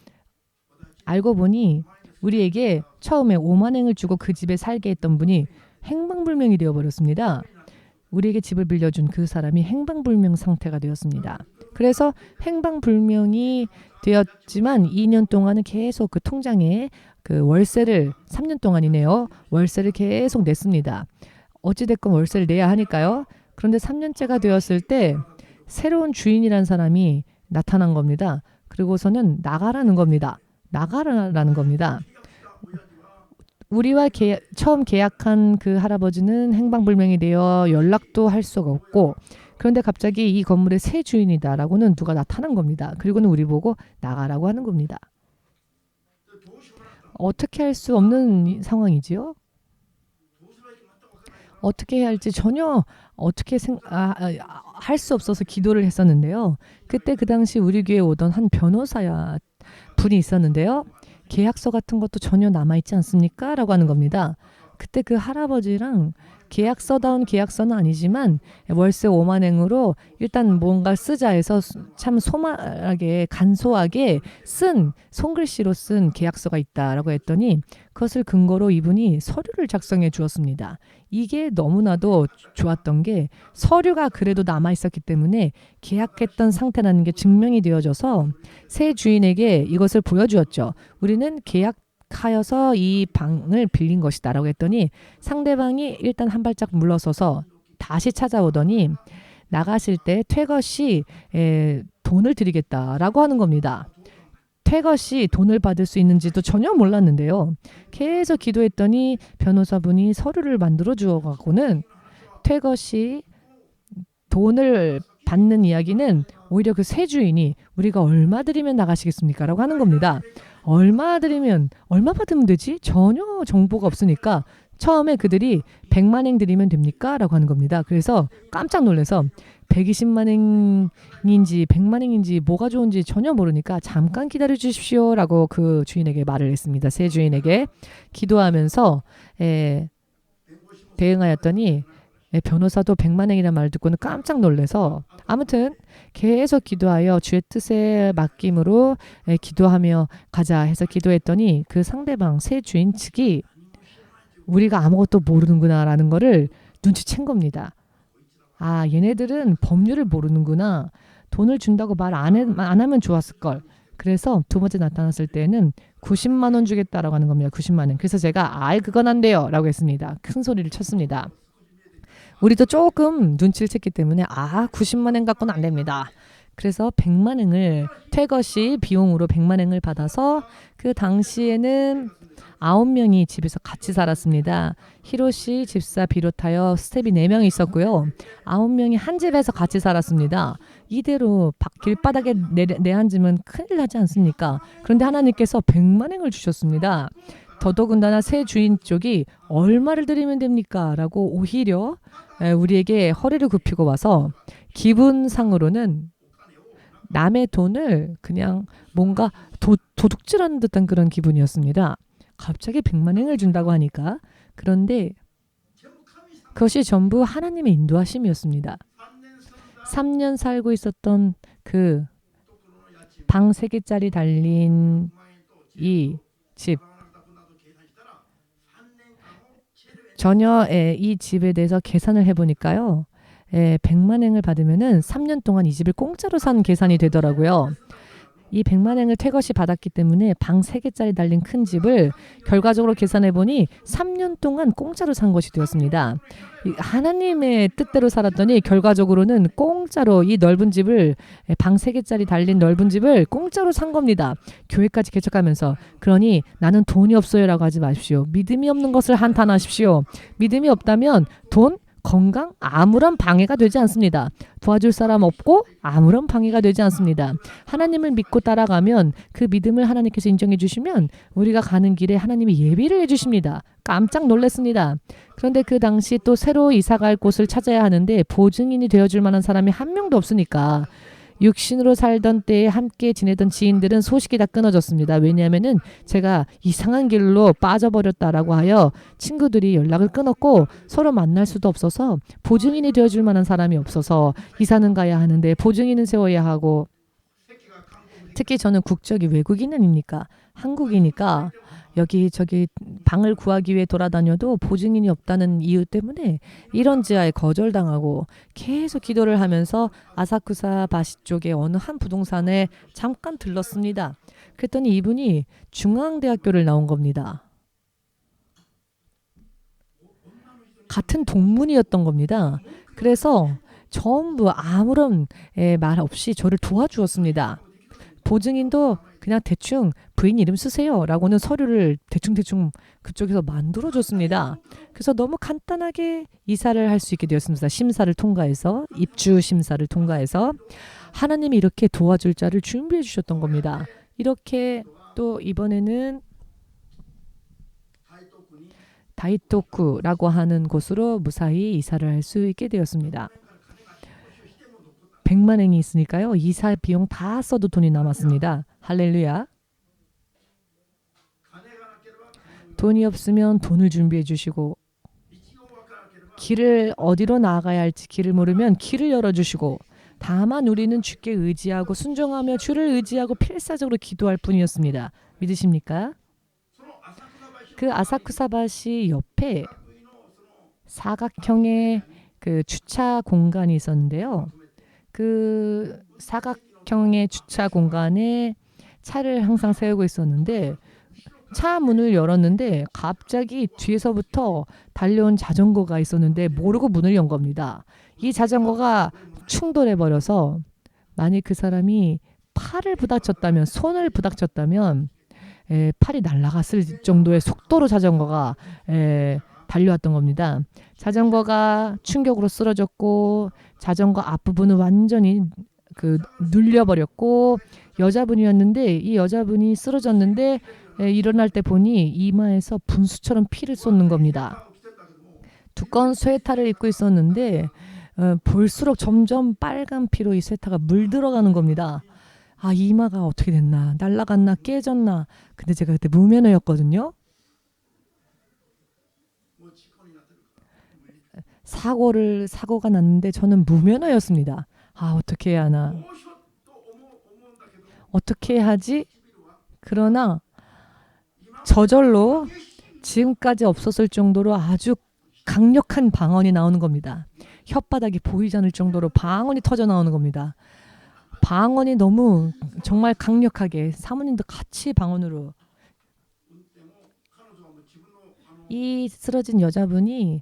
알고 보니 우리에게 처음에 5만행을 주고 그 집에 살게 했던 분이 행방불명이 되어버렸습니다. 우리에게 집을 빌려준 그 사람이 행방불명 상태가 되었습니다. 그래서 행방불명이 되었지만 2년 동안은 계속 그 통장에 그 월세를 3년 동안이네요. 월세를 계속 냈습니다. 어찌됐건 월세를 내야 하니까요. 그런데 3년째가 되었을 때 새로운 주인이란 사람이 나타난 겁니다. 그리고서는 나가라는 겁니다. 나가라는 겁니다. 우리와 처음 계약한 그 할아버지는 행방불명이 되어 연락도 할 수가 없고, 그런데 갑자기 이 건물의 새 주인이다라고는 누가 나타난 겁니다. 그리고는 우리 보고 나가라고 하는 겁니다. 어떻게 할 수 없는 상황이지요? 어떻게 해야 할지 전혀 어떻게 할 수 없어서 기도를 했었는데요. 그때 그 당시 우리 교회에 오던 한 변호사 분이 있었는데요. 계약서 같은 것도 전혀 남아있지 않습니까? 라고 하는 겁니다. 그때 그 할아버지랑 계약서다운 계약서는 아니지만 월세 5만행으로 일단 뭔가 쓰자 해서 참 소말하게 간소하게 쓴 손글씨로 쓴 계약서가 있다라고 했더니 그것을 근거로 이분이 서류를 작성해 주었습니다. 이게 너무나도 좋았던 게 서류가 그래도 남아 있었기 때문에 계약했던 상태라는 게 증명이 되어져서 새 주인에게 이것을 보여주었죠. 우리는 계약하여서 이 방을 빌린 것이다 라고 했더니 상대방이 일단 한 발짝 물러서서 다시 찾아오더니 나가실 때 퇴거 시 돈을 드리겠다라고 하는 겁니다. 퇴거 시 돈을 받을 수 있는지도 전혀 몰랐는데요. 계속 기도했더니 변호사분이 서류를 만들어 주어가고는 퇴거 시 돈을 받는 이야기는 오히려 그 새 주인이 우리가 얼마 드리면 나가시겠습니까? 라고 하는 겁니다. 얼마 드리면 얼마 받으면 되지? 전혀 정보가 없으니까 처음에 그들이 100만행 드리면 됩니까? 라고 하는 겁니다. 그래서 깜짝 놀라서 120만행인지 100만행인지 뭐가 좋은지 전혀 모르니까 잠깐 기다려 주십시오 라고 그 주인에게 말을 했습니다. 새 주인에게 기도하면서 대응하였더니 변호사도 100만행이라는 말을 듣고는 깜짝 놀라서 아무튼 계속 기도하여 주의 뜻에 맡김으로 기도하며 가자 해서 기도했더니 그 상대방 새 주인 측이 우리가 아무것도 모르는구나 라는 거를 눈치챈 겁니다. 아, 얘네들은 법률을 모르는구나. 돈을 준다고 말 안 하면 좋았을걸. 그래서 두 번째 나타났을 때는 90만 원 주겠다라고 하는 겁니다. 90만 원. 그래서 제가 아예 그건 안 돼요 라고 했습니다. 큰 소리를 쳤습니다. 우리도 조금 눈치를 챘기 때문에 90만 원 갖고는 안 됩니다. 그래서 100만 원을 퇴거 시 비용으로 100만 원을 받아서 그 당시에는 9명이 집에서 같이 살았습니다. 히로시 집사 비롯하여 스텝이 4명이 있었고요. 9명이 한 집에서 같이 살았습니다. 이대로 길바닥에 내앉으면 큰일 나지 않습니까? 그런데 하나님께서 100만 원을 주셨습니다. 더더군다나 새 주인 쪽이 얼마를 드리면 됩니까? 라고 오히려 우리에게 허리를 굽히고 와서 기분상으로는 남의 돈을 그냥 뭔가 도둑질하는 듯한 그런 기분이었습니다. 갑자기 100만 원을 준다고 하니까. 그런데 그것이 전부 하나님의 인도하심이었습니다. 3년 살고 있었던 그 방 3개짜리 달린 이 집, 전혀 이 집에 대해서 계산을 해보니까요. 100만 원을 받으면은 3년 동안 이 집을 공짜로 산 계산이 되더라고요. 이 100만 원을 퇴거시 받았기 때문에 방 3개짜리 달린 큰 집을 결과적으로 계산해보니 3년 동안 공짜로 산 것이 되었습니다. 하나님의 뜻대로 살았더니 결과적으로는 공짜로 이 넓은 집을 방 3개짜리 달린 넓은 집을 공짜로 산 겁니다. 교회까지 개척하면서. 그러니 나는 돈이 없어요 라고 하지 마십시오. 믿음이 없는 것을 한탄하십시오. 믿음이 없다면 돈, 건강 아무런 방해가 되지 않습니다. 도와줄 사람 없고 아무런 방해가 되지 않습니다. 하나님을 믿고 따라가면 그 믿음을 하나님께서 인정해 주시면 우리가 가는 길에 하나님이 예비를 해 주십니다. 깜짝 놀랐습니다. 그런데 그 당시 또 새로 이사갈 곳을 찾아야 하는데 보증인이 되어줄 만한 사람이 한 명도 없으니까 육신으로 살던 때에 함께 지내던 지인들은 소식이 다 끊어졌습니다. 왜냐하면은 제가 이상한 길로 빠져버렸다라고 하여 친구들이 연락을 끊었고 서로 만날 수도 없어서 보증인이 되어줄 만한 사람이 없어서 이사는 가야 하는데 보증인은 세워야 하고 특히 저는 국적이 외국인 아닙니까? 한국이니까 여기저기 방을 구하기 위해 돌아다녀도 보증인이 없다는 이유 때문에 이런 지하에 거절당하고 계속 기도를 하면서 아사쿠사 바시 쪽에 어느 한 부동산에 잠깐 들렀습니다. 그랬더니 이분이 중앙대학교를 나온 겁니다. 같은 동문이었던 겁니다. 그래서 전부 아무런 말 없이 저를 도와주었습니다. 보증인도 그냥 대충 부인 이름 쓰세요 라고는 서류를 대충 그쪽에서 만들어줬습니다. 그래서 너무 간단하게 이사를 할 수 있게 되었습니다. 심사를 통과해서, 입주 심사를 통과해서 하나님이 이렇게 도와줄 자를 준비해 주셨던 겁니다. 이렇게 또 이번에는 다이토쿠라고 하는 곳으로 무사히 이사를 할 수 있게 되었습니다. 100만 엔이 있으니까요. 이사 비용 다 써도 돈이 남았습니다. 할렐루야. 돈이 없으면 돈을 준비해 주시고, 길을 어디로 나아가야 할지 길을 모르면 길을 열어주시고, 다만 우리는 주께 의지하고 순종하며 주를 의지하고 필사적으로 기도할 뿐이었습니다. 믿으십니까? 그 아사쿠사바시 옆에 사각형의 그 주차 공간이 있었는데요. 그 사각형의 주차 공간에 차를 항상 세우고 있었는데, 차 문을 열었는데 갑자기 뒤에서부터 달려온 자전거가 있었는데 모르고 문을 연 겁니다. 이 자전거가 충돌해 버려서, 만약 그 사람이 팔을 부닥쳤다면, 손을 부닥쳤다면 팔이 날아갔을 정도의 속도로 자전거가 달려왔던 겁니다. 자전거가 충격으로 쓰러졌고, 자전거 앞부분은 완전히 눌려버렸고, 여자분이었는데 이 여자분이 쓰러졌는데 일어날 때 보니 이마에서 분수처럼 피를 쏟는 겁니다. 두꺼운 스웨터를 입고 있었는데 볼수록 점점 빨간 피로 이 스웨터가 물들어가는 겁니다. 아, 이마가 어떻게 됐나, 날아갔나, 깨졌나. 근데 제가 그때 무면허였거든요. 사고가 났는데 저는 무면허였습니다. 아, 어떻게 해야 하나, 어떻게 하지? 그러나 저절로 지금까지 없었을 정도로 아주 강력한 방언이 나오는 겁니다. 혓바닥이 보이지 않을 정도로 방언이 터져 나오는 겁니다. 방언이 너무 정말 강력하게, 사모님도 같이 방언으로. 이 쓰러진 여자분이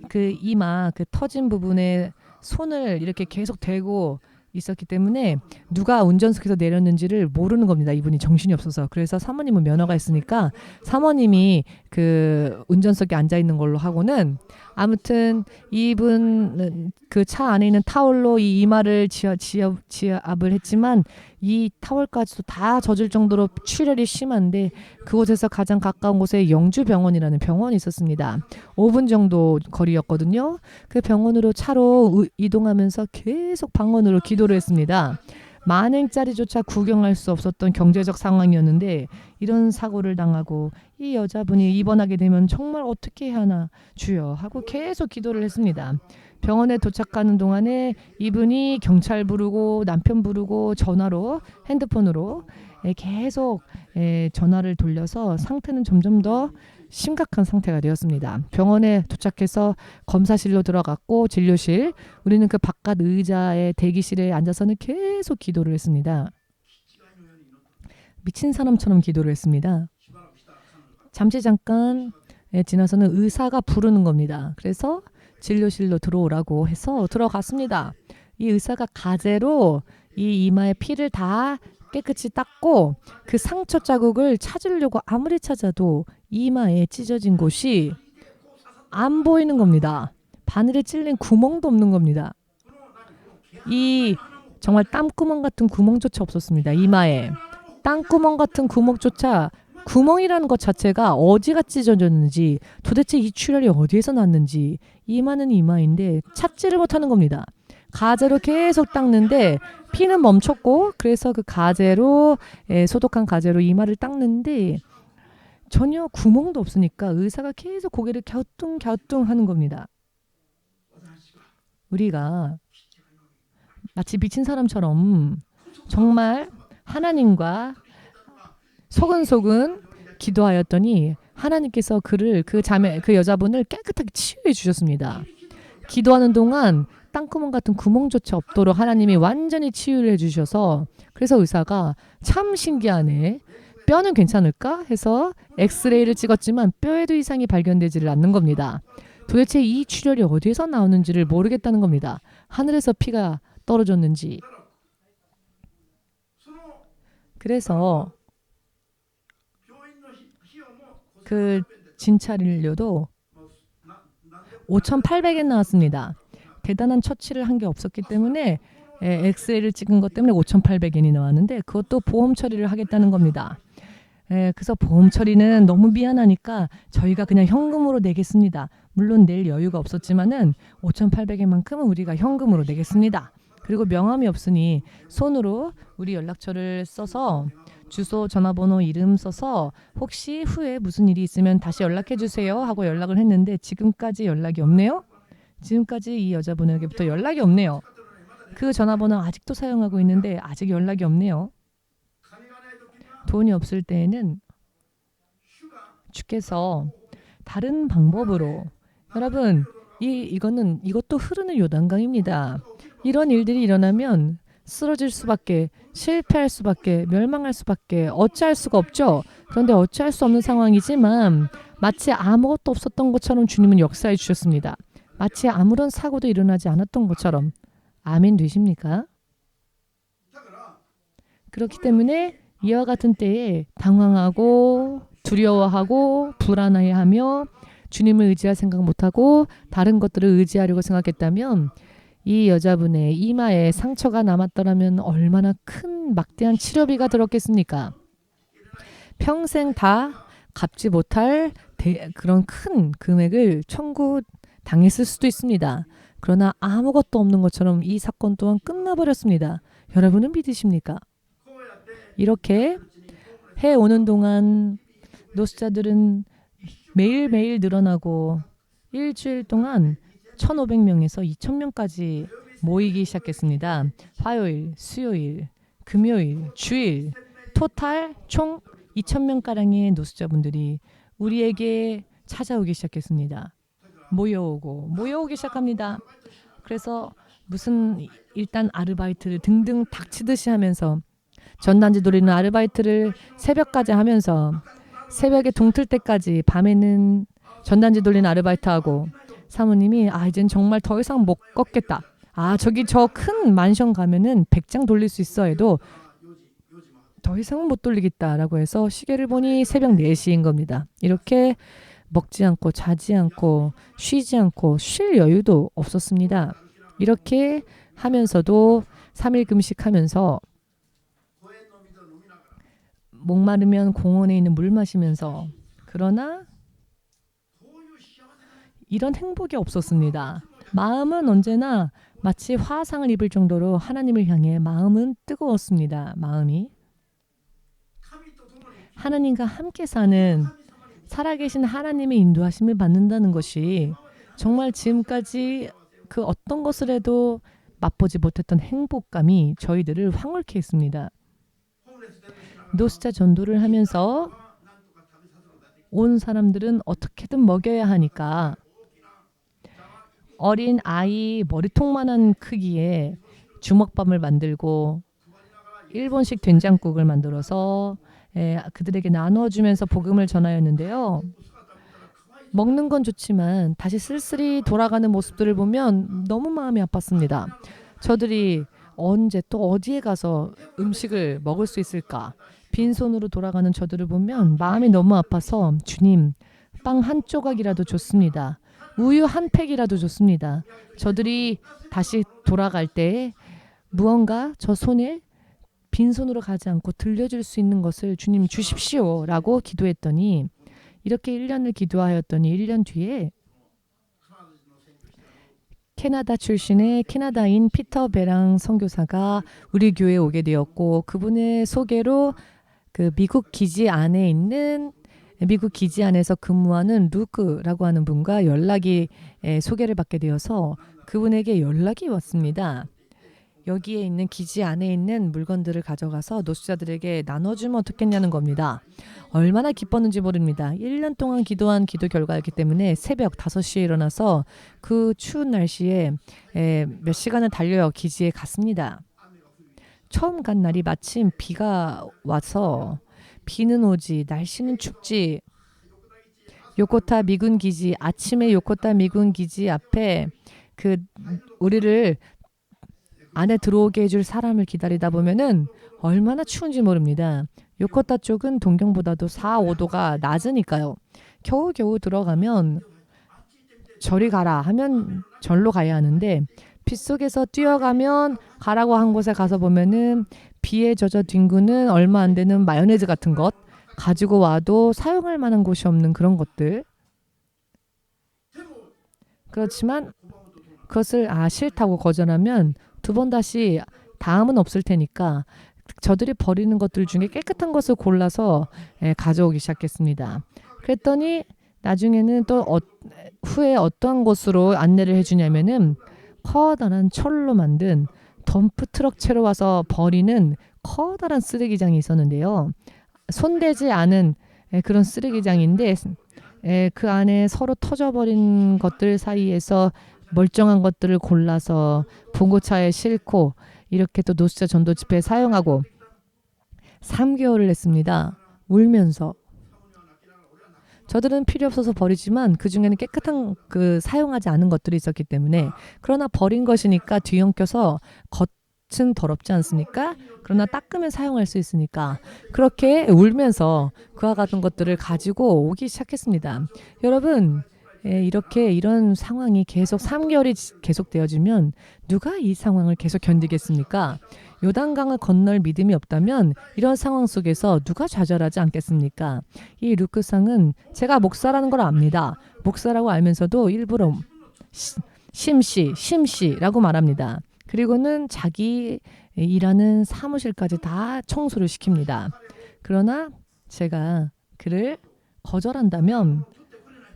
그 이마, 그 터진 부분에 손을 이렇게 계속 대고 있었기 때문에 누가 운전석에서 내렸는지를 모르는 겁니다. 이분이 정신이 없어서. 그래서 사모님은 면허가 있으니까 사모님이 그 운전석에 앉아 있는 걸로 하고는, 아무튼 이분 그 차 안에 있는 타월로 이 이마를 지압을 했지만 이 타월까지도 다 젖을 정도로 출혈이 심한데, 그곳에서 가장 가까운 곳에 영주병원이라는 병원이 있었습니다. 5분 정도 거리였거든요. 그 병원으로 차로 이동하면서 계속 방언으로 기도를 했습니다. 만행짜리조차 구경할 수 없었던 경제적 상황이었는데 이런 사고를 당하고 이 여자분이 입원하게 되면 정말 어떻게 해야 하나 주여 하고 계속 기도를 했습니다. 병원에 도착하는 동안에 이분이 경찰 부르고 남편 부르고 전화로, 핸드폰으로 계속 전화를 돌려서 상태는 점점 더 심각한 상태가 되었습니다. 병원에 도착해서 검사실로 들어갔고, 진료실, 우리는 그 바깥 의자의 대기실에 앉아서는 계속 기도를 했습니다. 미친 사람처럼 기도를 했습니다. 잠깐 지나서는 의사가 부르는 겁니다. 그래서 진료실로 들어오라고 해서 들어갔습니다. 이 의사가 가재로 이 이마에 피를 다 깨끗이 닦고, 그 상처 자국을 찾으려고 아무리 찾아도 이마에 찢어진 곳이 안 보이는 겁니다. 바늘에 찔린 구멍도 없는 겁니다. 이 정말 땀구멍 같은 구멍조차 없었습니다. 이마에 땅구멍 같은 구멍조차, 구멍이라는 것 자체가 어디가 찢어졌는지, 도대체 이 출혈이 어디에서 났는지, 이마는 이마인데 찾지를 못하는 겁니다. 가재로 계속 닦는데 피는 멈췄고, 그래서 그 가재로, 소독한 가재로 이마를 닦는데 전혀 구멍도 없으니까 의사가 계속 고개를 갸우뚱 하는 겁니다. 우리가 마치 미친 사람처럼 정말 하나님과 소근소근 기도하였더니 하나님께서 그 여자분을 깨끗하게 치유해 주셨습니다. 기도하는 동안 땅구멍 같은 구멍조차 없도록 하나님이 완전히 치유를 해주셔서, 그래서 의사가 참 신기하네, 뼈는 괜찮을까 해서 엑스레이를 찍었지만 뼈에도 이상이 발견되지를 않는 겁니다. 도대체 이 출혈이 어디에서 나오는지를 모르겠다는 겁니다. 하늘에서 피가 떨어졌는지. 그래서 그 진찰료도 5,800엔 나왔습니다. 대단한 처치를 한 게 없었기 때문에 엑스레이를 찍은 것 때문에 5,800엔이 나왔는데 그것도 보험 처리를 하겠다는 겁니다. 그래서 보험 처리는 너무 미안하니까 저희가 그냥 현금으로 내겠습니다. 물론 낼 여유가 없었지만은 5,800엔만큼은 우리가 현금으로 내겠습니다. 그리고 명함이 없으니 손으로 우리 연락처를 써서 주소, 전화번호, 이름 써서 혹시 후에 무슨 일이 있으면 다시 연락해 주세요 하고 연락을 했는데 지금까지 연락이 없네요. 지금까지 이 여자분에게부터 연락이 없네요. 그 전화번호 아직도 사용하고 있는데 아직 연락이 없네요. 돈이 없을 때에는 주께서 다른 방법으로 여러분 이것도 흐르는 요단강입니다. 이런 일들이 일어나면 쓰러질 수밖에 실패할 수밖에 멸망할 수밖에 어찌할 수가 없죠. 그런데 어찌할 수 없는 상황이지만 마치 아무것도 없었던 것처럼 주님은 역사해 주셨습니다. 마치 아무런 사고도 일어나지 않았던 것처럼. 아멘 되십니까? 그렇기 때문에 이와 같은 때에 당황하고 두려워하고 불안해하며 주님을 의지할 생각 못하고 다른 것들을 의지하려고 생각했다면 이 여자분의 이마에 상처가 남았더라면 얼마나 큰 막대한 치료비가 들었겠습니까? 평생 다 갚지 못할 그런 큰 금액을 청구당했을 수도 있습니다. 그러나 아무것도 없는 것처럼 이 사건 또한 끝나버렸습니다. 여러분은 믿으십니까? 이렇게 해오는 동안 노숙자들은 매일매일 늘어나고 일주일 동안 1,500명에서 2,000명까지 모이기 시작했습니다. 화요일, 수요일, 금요일, 주일 토탈 총 2,000명가량의 노숙자분들이 우리에게 찾아오기 시작했습니다. 모여오기 시작합니다. 그래서 무슨 일단 아르바이트를 등등 닥치듯이 하면서 전단지 돌리는 아르바이트를 새벽까지 하면서 새벽에 동틀 때까지 밤에는 전단지 돌리는 아르바이트하고 사모님이 이젠 정말 더 이상 못 걷겠다. 저기 저 큰 만션 가면은 100장 돌릴 수 있어 해도 더 이상은 못 돌리겠다라고 해서 시계를 보니 새벽 4시인 겁니다. 이렇게 먹지 않고 자지 않고 쉬지 않고 쉴 여유도 없었습니다. 이렇게 하면서도 3일 금식하면서 목마르면 공원에 있는 물 마시면서 그러나 이런 행복이 없었습니다. 마음은 언제나 마치 화상을 입을 정도로 하나님을 향해 마음은 뜨거웠습니다. 마음이 하나님과 함께 사는 살아계신 하나님의 인도하심을 받는다는 것이 정말 지금까지 그 어떤 것을 해도 맛보지 못했던 행복감이 저희들을 황홀케 했습니다. 노숙자 전도를 하면서 온 사람들은 어떻게든 먹여야 하니까 어린 아이 머리통만한 크기의 주먹밥을 만들고 일본식 된장국을 만들어서 그들에게 나눠주면서 복음을 전하였는데요. 먹는 건 좋지만 다시 쓸쓸히 돌아가는 모습들을 보면 너무 마음이 아팠습니다. 저들이 언제 또 어디에 가서 음식을 먹을 수 있을까? 빈손으로 돌아가는 저들을 보면 마음이 너무 아파서 주님, 빵 한 조각이라도 좋습니다. 우유 한 팩이라도 좋습니다. 저들이 다시 돌아갈 때 무언가 저 손에 빈손으로 가지 않고 들려줄 수 있는 것을 주님 주십시오 라고 기도했더니 이렇게 1년을 기도하였더니 1년 뒤에 캐나다 출신의 캐나다인 피터 베랑 선교사가 우리 교회에 오게 되었고 그분의 소개로 그 미국 기지 안에서 근무하는 루크라고 하는 분과 소개를 받게 되어서 그분에게 연락이 왔습니다. 여기에 있는 기지 안에 있는 물건들을 가져가서 노숙자들에게 나눠주면 어떻겠냐는 겁니다. 얼마나 기뻤는지 모릅니다. 1년 동안 기도한 기도 결과였기 때문에 새벽 5시에 일어나서 그 추운 날씨에 몇 시간을 달려 기지에 갔습니다. 처음 간 날이 마침 비가 와서 비는 오지 날씨는 춥지. 요코타 미군 기지 아침에 요코타 미군 기지 앞에 우리를 안에 들어오게 해줄 사람을 기다리다 보면은 얼마나 추운지 모릅니다. 요코타 쪽은 동경보다도 4, 5도가 낮으니까요. 겨우겨우 들어가면 저리 가라 하면 절로 가야 하는데 빗속에서 뛰어가면 가라고 한 곳에 가서 보면은 비에 젖어 뒹구는 얼마 안 되는 마요네즈 같은 것 가지고 와도 사용할 만한 곳이 없는 그런 것들. 그렇지만 그것을 싫다고 거절하면 두 번 다시 다음은 없을 테니까 저들이 버리는 것들 중에 깨끗한 것을 골라서 가져오기 시작했습니다. 그랬더니 나중에는 또 후에 어떠한 곳으로 안내를 해주냐면은 커다란 철로 만든 덤프트럭 채로 와서 버리는 커다란 쓰레기장이 있었는데요. 손대지 않은 그런 쓰레기장인데 그 안에 서로 터져버린 것들 사이에서 멀쩡한 것들을 골라서 봉고차에 싣고 이렇게 또 노숙자 전도 집회에 사용하고 3개월을 했습니다. 울면서. 저들은 필요 없어서 버리지만 그 중에는 깨끗한 사용하지 않은 것들이 있었기 때문에 그러나 버린 것이니까 뒤엉켜서 겉은 더럽지 않습니까? 그러나 닦으면 사용할 수 있으니까 그렇게 울면서 그와 같은 것들을 가지고 오기 시작했습니다. 여러분 이렇게 이런 상황이 계속 3개월이 계속되어지면 누가 이 상황을 계속 견디겠습니까? 요단강을 건널 믿음이 없다면 이런 상황 속에서 누가 좌절하지 않겠습니까? 이 루크상은 제가 목사라는 걸 압니다. 목사라고 알면서도 일부러 심씨라고 말합니다. 그리고는 자기 일하는 사무실까지 다 청소를 시킵니다. 그러나 제가 그를 거절한다면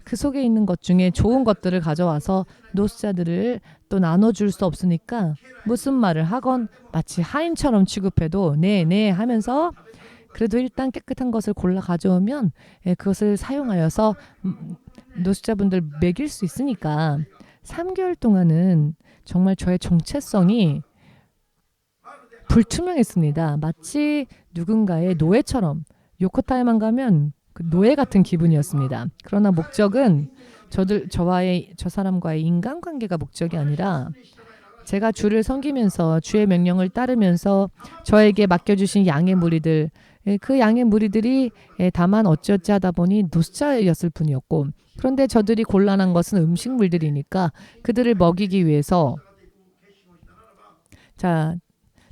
그 속에 있는 것 중에 좋은 것들을 가져와서 노숙자들을 또 나눠줄 수 없으니까 무슨 말을 하건 마치 하인처럼 취급해도 네 하면서 그래도 일단 깨끗한 것을 골라 가져오면 그것을 사용하여서 노숙자분들 먹일 수 있으니까 3개월 동안은 정말 저의 정체성이 불투명했습니다. 마치 누군가의 노예처럼 요코타에만 가면 그 노예 같은 기분이었습니다. 그러나 목적은 저 사람과의 인간관계가 목적이 아니라 제가 주를 섬기면서 주의 명령을 따르면서 저에게 맡겨주신 양의 무리들 그 양의 무리들이 다만 어찌어찌 하다 보니 노숙자였을 뿐이었고 그런데 저들이 곤란한 것은 음식물들이니까 그들을 먹이기 위해서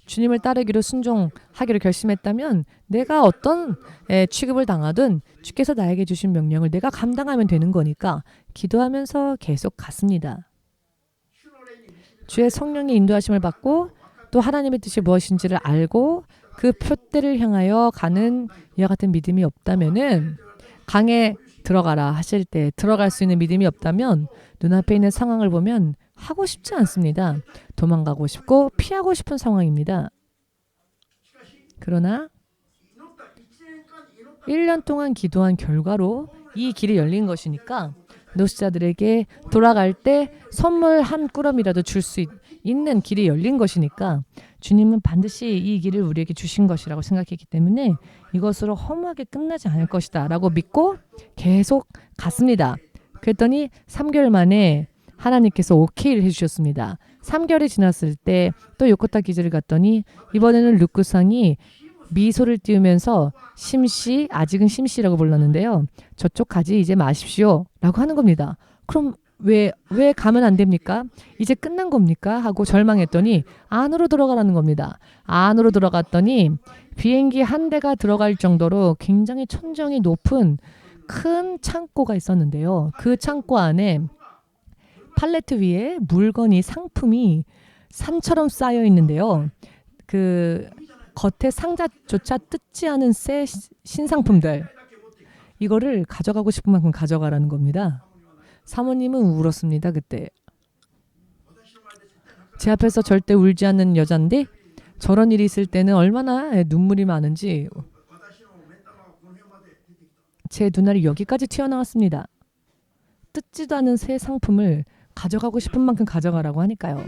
주님을 따르기로 순종하기로 결심했다면 내가 어떤 취급을 당하든 주께서 나에게 주신 명령을 내가 감당하면 되는 거니까 기도하면서 계속 갔습니다. 주의 성령의 인도하심을 받고 또 하나님의 뜻이 무엇인지를 알고 그 표대를 향하여 가는 이와 같은 믿음이 없다면은 강에 들어가라 하실 때 들어갈 수 있는 믿음이 없다면 눈앞에 있는 상황을 보면 하고 싶지 않습니다. 도망가고 싶고 피하고 싶은 상황입니다. 그러나 1년 동안 기도한 결과로 이 길이 열린 것이니까 노숙자들에게 돌아갈 때 선물 한 꾸러미라도 줄 수 있는 길이 열린 것이니까 주님은 반드시 이 길을 우리에게 주신 것이라고 생각했기 때문에 이것으로 허무하게 끝나지 않을 것이다 라고 믿고 계속 갔습니다. 그랬더니 3개월 만에 하나님께서 오케이를 해주셨습니다. 3개월이 지났을 때 또 요코타 기지를 갔더니 이번에는 루크상이 미소를 띄우면서 심씨, 아직은 심씨라고 불렀는데요. 저쪽 가지 이제 마십시오 라고 하는 겁니다. 그럼 왜 가면 안 됩니까? 이제 끝난 겁니까? 하고 절망했더니 안으로 들어가라는 겁니다. 안으로 들어갔더니 비행기 한 대가 들어갈 정도로 굉장히 천정이 높은 큰 창고가 있었는데요. 그 창고 안에 팔레트 위에 물건이 상품이 산처럼 쌓여 있는데요. 그 겉에 상자조차 뜯지 않은 새 신상품들 이거를 가져가고 싶은 만큼 가져가라는 겁니다. 사모님은 울었습니다. 그때 제 앞에서 절대 울지 않는 여잔데 저런 일이 있을 때는 얼마나 눈물이 많은지 제 눈알이 여기까지 튀어나왔습니다. 뜯지도 않은 새 상품을 가져가고 싶은 만큼 가져가라고 하니까요.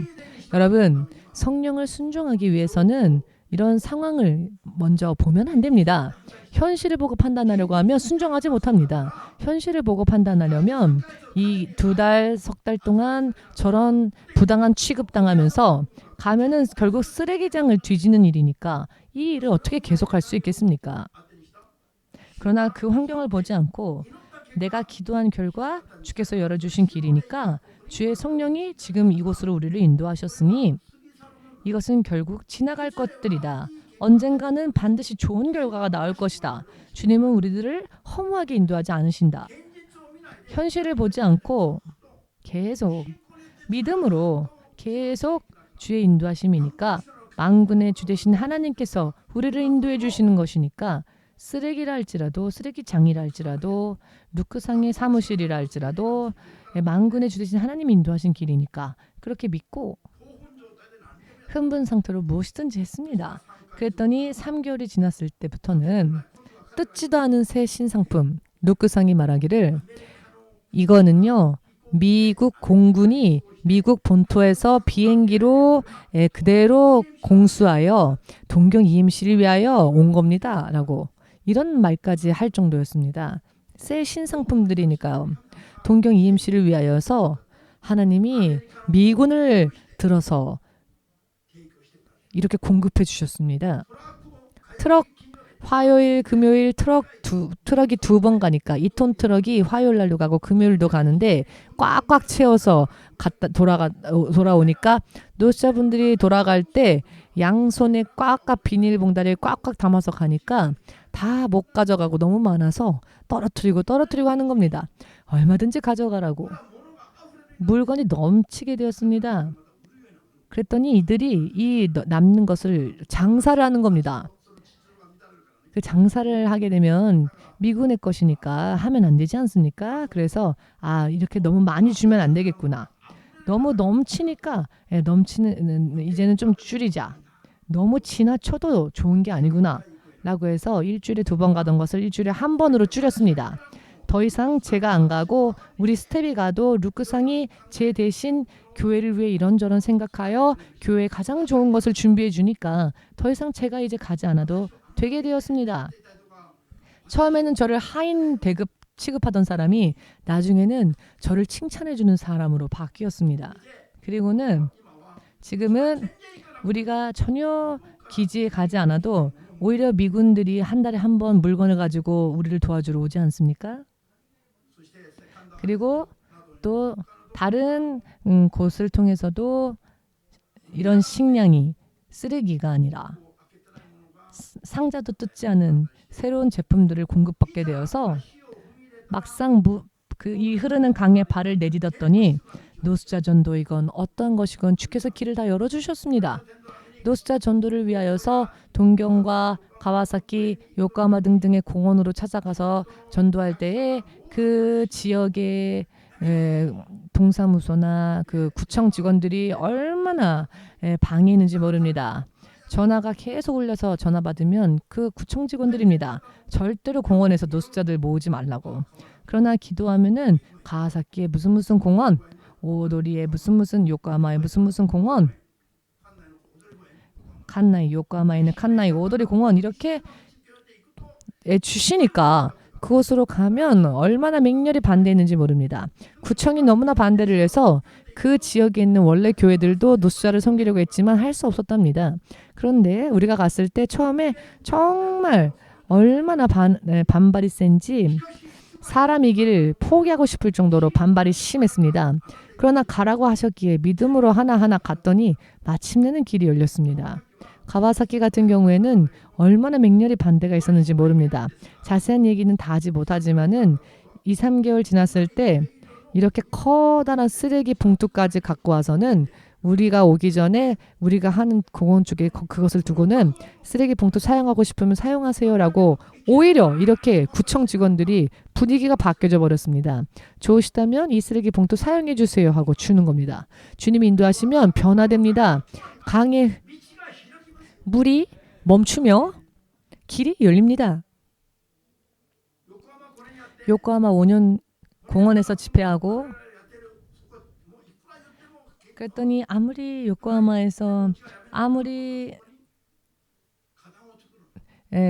여러분, 성령을 순종하기 위해서는 이런 상황을 먼저 보면 안 됩니다. 현실을 보고 판단하려고 하면 순종하지 못합니다. 현실을 보고 판단하려면 이 2달, 석 달 동안 저런 부당한 취급당하면서 가면은 결국 쓰레기장을 뒤지는 일이니까 이 일을 어떻게 계속할 수 있겠습니까? 그러나 그 환경을 보지 않고 내가 기도한 결과 주께서 열어주신 길이니까 주의 성령이 지금 이곳으로 우리를 인도하셨으니 이것은 결국 지나갈 것들이다. 언젠가는 반드시 좋은 결과가 나올 것이다. 주님은 우리들을 허무하게 인도하지 않으신다. 현실을 보지 않고 계속 믿음으로 계속 주의 인도하심이니까 만군의 주 되신 하나님께서 우리를 인도해 주시는 것이니까 쓰레기라 할지라도 쓰레기장이라 할지라도 루크상의 사무실이라 할지라도 만군의 주 되신 하나님이 인도하신 길이니까 그렇게 믿고 흥분 상태로 무엇이든지 했습니다. 그랬더니 3개월이 지났을 때부터는 뜯지도 않은 새 신상품 루크상이 말하기를 이거는요 미국 공군이 미국 본토에서 비행기로 그대로 공수하여 동경 EMC를 위하여 온 겁니다 라고 이런 말까지 할 정도였습니다. 새 신상품들이니까요. 동경 EMC를 위하여서 하나님이 미군을 들어서 이렇게 공급해 주셨습니다. 트럭 화요일 금요일 트럭이 2번 가니까 2톤 트럭이 화요일 날도 가고 금요일도 가는데 꽉꽉 채워서 돌아오니까 노숙자분들이 돌아갈 때 양손에 꽉꽉 비닐봉다리를 꽉꽉 담아서 가니까 다 못 가져가고 너무 많아서 떨어뜨리고 하는 겁니다. 얼마든지 가져가라고. 물건이 넘치게 되었습니다. 그랬더니 이들이 이 남는 것을 장사를 하는 겁니다. 그 장사를 하게 되면 미군의 것이니까 하면 안 되지 않습니까? 그래서 이렇게 너무 많이 주면 안 되겠구나. 너무 넘치니까 넘치는 이제는 좀 줄이자. 너무 지나쳐도 좋은 게 아니구나. 라고 해서 일주일에 2번 가던 것을 일주일에 1번으로 줄였습니다. 더 이상 제가 안 가고 우리 스텝이 가도 루크상이 제 대신 교회를 위해 이런저런 생각하여 교회에 가장 좋은 것을 준비해 주니까 더 이상 제가 이제 가지 않아도 되게 되었습니다. 처음에는 저를 하인 대급 취급하던 사람이 나중에는 저를 칭찬해 주는 사람으로 바뀌었습니다. 그리고는 지금은 우리가 전혀 기지에 가지 않아도 오히려 미군들이 한 달에 1번 물건을 가지고 우리를 도와주러 오지 않습니까? 그리고 또 다른 곳을 통해서도 이런 식량이 쓰레기가 아니라 상자도 뜯지 않은 새로운 제품들을 공급받게 되어서 막상 이 흐르는 강에 발을 내딛었더니 노숙자 전도이건 어떤 것이건 주께서 길을 다 열어주셨습니다. 노숙자 전도를 위하여서 동경과 가와사키, 요코하마 등등의 공원으로 찾아가서 전도할 때에 그 지역의 동사무소나 그 구청 직원들이 얼마나 방해했는지 모릅니다. 전화가 계속 울려서 전화 받으면 그 구청 직원들입니다. 절대로 공원에서 노숙자들 모으지 말라고. 그러나 기도하면은 가와사키의 무슨 공원, 오도리의 무슨 요코하마의 무슨 공원, 칸나이 요코하마에는 칸나이 오도리 공원 이렇게 주시니까 그곳으로 가면 얼마나 맹렬히 반대했는지 모릅니다. 구청이 너무나 반대를 해서 그 지역에 있는 원래 교회들도 노숙자를 섬기려고 했지만 할 수 없었답니다. 그런데 우리가 갔을 때 처음에 정말 얼마나 반발이 센지 사람이길 포기하고 싶을 정도로 반발이 심했습니다. 그러나 가라고 하셨기에 믿음으로 하나하나 갔더니 마침내는 길이 열렸습니다. 가와사키 같은 경우에는 얼마나 맹렬히 반대가 있었는지 모릅니다. 자세한 얘기는 다 하지 못하지만은 2, 3개월 지났을 때 이렇게 커다란 쓰레기 봉투까지 갖고 와서는 우리가 오기 전에 우리가 하는 공원 쪽에 그것을 두고는 쓰레기 봉투 사용하고 싶으면 사용하세요라고 오히려 이렇게 구청 직원들이 분위기가 바뀌어져 버렸습니다. 좋으시다면 이 쓰레기 봉투 사용해 주세요 하고 주는 겁니다. 주님이 인도하시면 변화됩니다. 강에 물이 멈추며 길이 열립니다. 요코하마 5년 공원에서 집회하고 그랬더니 아무리 요코하마에서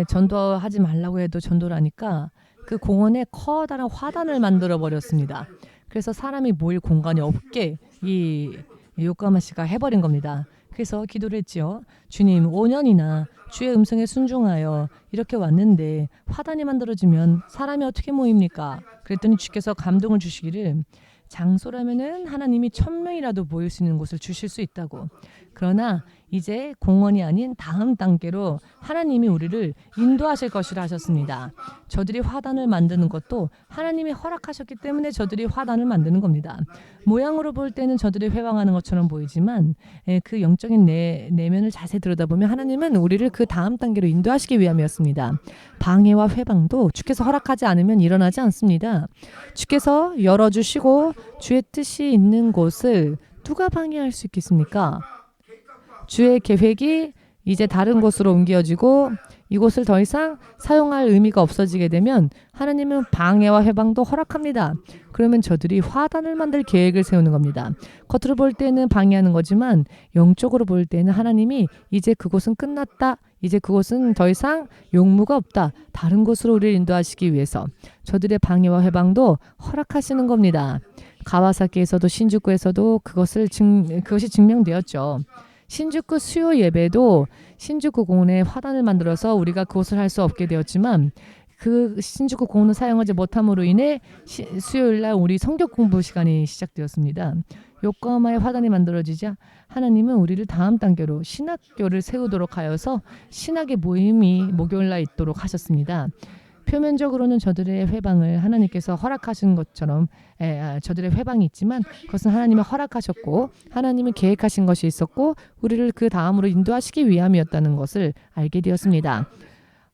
전도하지 말라고 해도 전도를 하니까 그 공원에 커다란 화단을 만들어 버렸습니다. 그래서 사람이 모일 공간이 없게 이 요코하마시가 해버린 겁니다. 그래서 기도를 했지요. 주님, 5년이나 주의 음성에 순종하여 이렇게 왔는데 화단이 만들어지면 사람이 어떻게 모입니까? 그랬더니 주께서 감동을 주시기를 장소라면은 하나님이 1000명이라도 모일 수 있는 곳을 주실 수 있다고. 그러나 이제 공원이 아닌 다음 단계로 하나님이 우리를 인도하실 것이라 하셨습니다. 저들이 화단을 만드는 것도 하나님이 허락하셨기 때문에 저들이 화단을 만드는 겁니다. 모양으로 볼 때는 저들이 회방하는 것처럼 보이지만 그 영적인 내면을 자세히 들여다보면 하나님은 우리를 그 다음 단계로 인도하시기 위함이었습니다. 방해와 회방도 주께서 허락하지 않으면 일어나지 않습니다. 주께서 열어주시고 주의 뜻이 있는 곳을 누가 방해할 수 있겠습니까? 주의 계획이 이제 다른 곳으로 옮겨지고 이곳을 더 이상 사용할 의미가 없어지게 되면 하나님은 방해와 회방도 허락합니다. 그러면 저들이 화단을 만들 계획을 세우는 겁니다. 겉으로 볼 때는 방해하는 거지만 영적으로 볼 때는 하나님이 이제 그곳은 끝났다. 이제 그곳은 더 이상 용무가 없다. 다른 곳으로 우리를 인도하시기 위해서 저들의 방해와 회방도 허락하시는 겁니다. 가와사키에서도 신주쿠에서도 그것이 증명되었죠. 신주쿠 수요 예배도 신주쿠 공원에 화단을 만들어서 우리가 그것을 할 수 없게 되었지만 그 신주쿠 공원을 사용하지 못함으로 인해 수요일 날 우리 성경 공부 시간이 시작되었습니다. 요코하마에 화단이 만들어지자 하나님은 우리를 다음 단계로 신학교를 세우도록 하여서 신학의 모임이 목요일 날 있도록 하셨습니다. 표면적으로는 저들의 회방을 하나님께서 허락하신 것처럼 저들의 회방이 있지만 그것은 하나님이 허락하셨고 하나님이 계획하신 것이 있었고 우리를 그 다음으로 인도하시기 위함이었다는 것을 알게 되었습니다.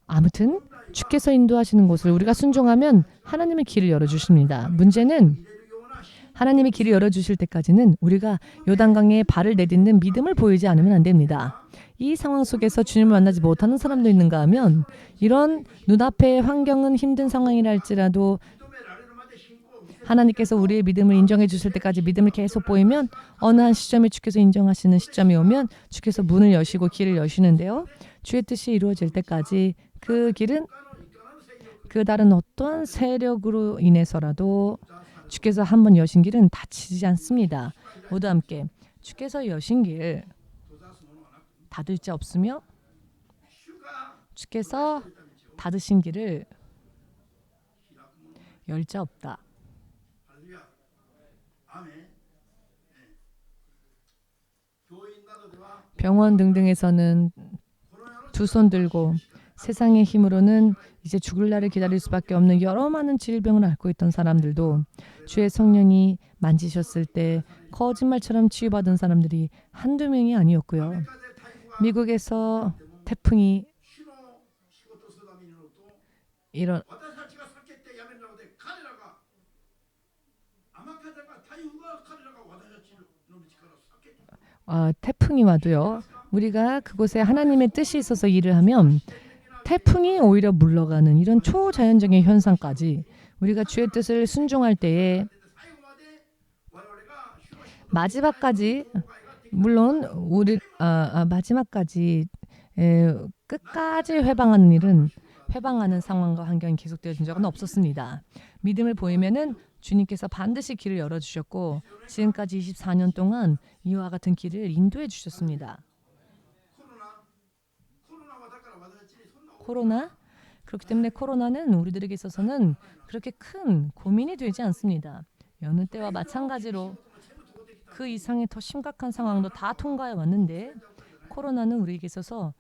아무튼 주께서 인도하시는 곳을 우리가 순종하면 하나님의 길을 열어주십니다. 문제는 하나님의 길을 열어주실 때까지는 우리가 요단강에 발을 내딛는 믿음을 보이지 않으면 안 됩니다. 이 상황 속에서 주님을 만나지 못하는 사람도 있는가 하면 이런 눈앞의 환경은 힘든 상황이라 할지라도 하나님께서 우리의 믿음을 인정해 주실 때까지 믿음을 계속 보이면 어느 한 시점에 주께서 인정하시는 시점이 오면 주께서 문을 여시고 길을 여시는데요. 주의 뜻이 이루어질 때까지 그 길은 그 다른 어떠한 세력으로 인해서라도 주께서 한번 여신 길은 닫히지 않습니다. 모두 함께 주께서 여신 길 닫을 자 없으며 주께서 닫으신 길을 열 자 없다. 병원 등등에서는 두 손 들고 세상의 힘으로는 이제 죽을 날을 기다릴 수밖에 없는 여러 많은 질병을 앓고 있던 사람들도 주의 성령이 만지셨을 때 거짓말처럼 치유받은 사람들이 한두 명이 아니었고요. 미국에서 태풍이 이런 태풍이 와도요. 우리가 그곳에 하나님의 뜻이 있어서 일을 하면 태풍이 오히려 물러가는 이런 초자연적인 현상까지 우리가 주의 뜻을 순종할 때에 마지막까지 물론 우리 마지막까지 끝까지 회방하는 일은 회방하는 상황과 환경이 계속되어진 적은 없었습니다. 믿음을 보이면은 주님께서 반드시 길을 열어주셨고 지금까지 24년 동안 이와 같은 길을 인도해 주셨습니다. 코로나? 그렇기 때문에 코로나는 우리들에게 있어서는 그렇게 큰 고민이 되지 않습니다. 여느 때와 마찬가지로 그 이상의 더 심각한 상황도 다 통과해 왔는데 코로나는 우리에게 있어서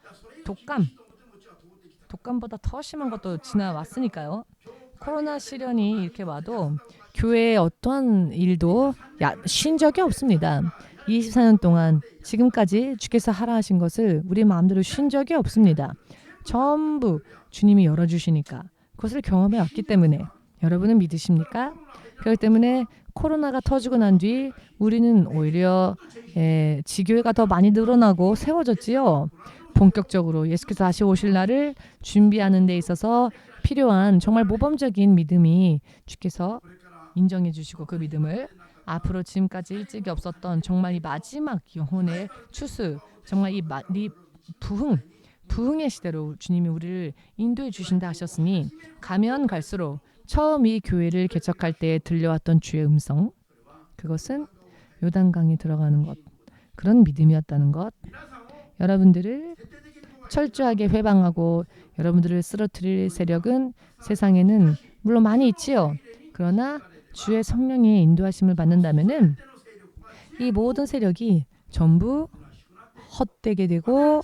독감보다 더 심한 것도 지나왔으니까요. 코로나 시련이 이렇게 와도 교회의 어떠한 일도 쉰 적이 없습니다. 24년 동안 지금까지 주께서 하라 하신 것을 우리 마음대로 쉰 적이 없습니다. 전부 주님이 열어주시니까 그것을 경험해 왔기 때문에 여러분은 믿으십니까? 그렇기 때문에 코로나가 터지고 난 뒤 우리는 오히려 지교회가 더 많이 늘어나고 세워졌지요. 본격적으로 예수께서 다시 오실 날을 준비하는 데 있어서 필요한 정말 모범적인 믿음이 주께서 인정해 주시고 그 믿음을 앞으로 지금까지 일찍이 없었던 정말 이 마지막 영혼의 추수 정말 이 부흥의 시대로 주님이 우리를 인도해 주신다 하셨으니 가면 갈수록 처음 이 교회를 개척할 때 들려왔던 주의 음성 그것은 요단강에 들어가는 것 그런 믿음이었다는 것. 여러분들을 철저하게 회방하고 여러분들을 쓰러뜨릴 세력은 세상에는 물론 많이 있지요. 그러나 주의 성령의 인도하심을 받는다면은 이 모든 세력이 전부 헛되게 되고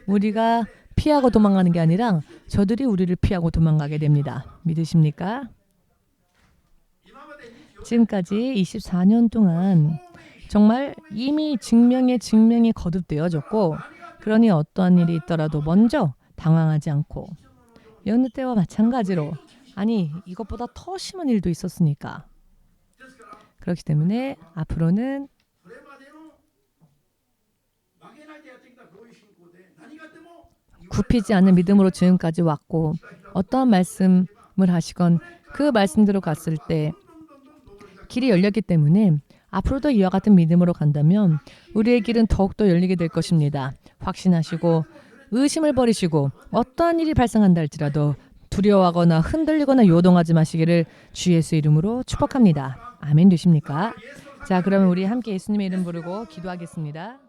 우리가 피하고 도망가는 게 아니라 저들이 우리를 피하고 도망가게 됩니다. 믿으십니까? 지금까지 24년 동안 정말 이미 증명이 거듭되어졌고 그러니 어떠한 일이 있더라도 먼저 당황하지 않고 여느 때와 마찬가지로 아니 이것보다 더 심한 일도 있었으니까 그렇기 때문에 앞으로는 굽히지 않는 믿음으로 지금까지 왔고 어떠한 말씀을 하시건 그 말씀대로 갔을 때 길이 열렸기 때문에 앞으로도 이와 같은 믿음으로 간다면 우리의 길은 더욱더 열리게 될 것입니다. 확신하시고 의심을 버리시고 어떠한 일이 발생한다 할지라도 두려워하거나 흔들리거나 요동하지 마시기를 주 예수 이름으로 축복합니다. 아멘 되십니까? 자, 그러면 우리 함께 예수님의 이름 부르고 기도하겠습니다.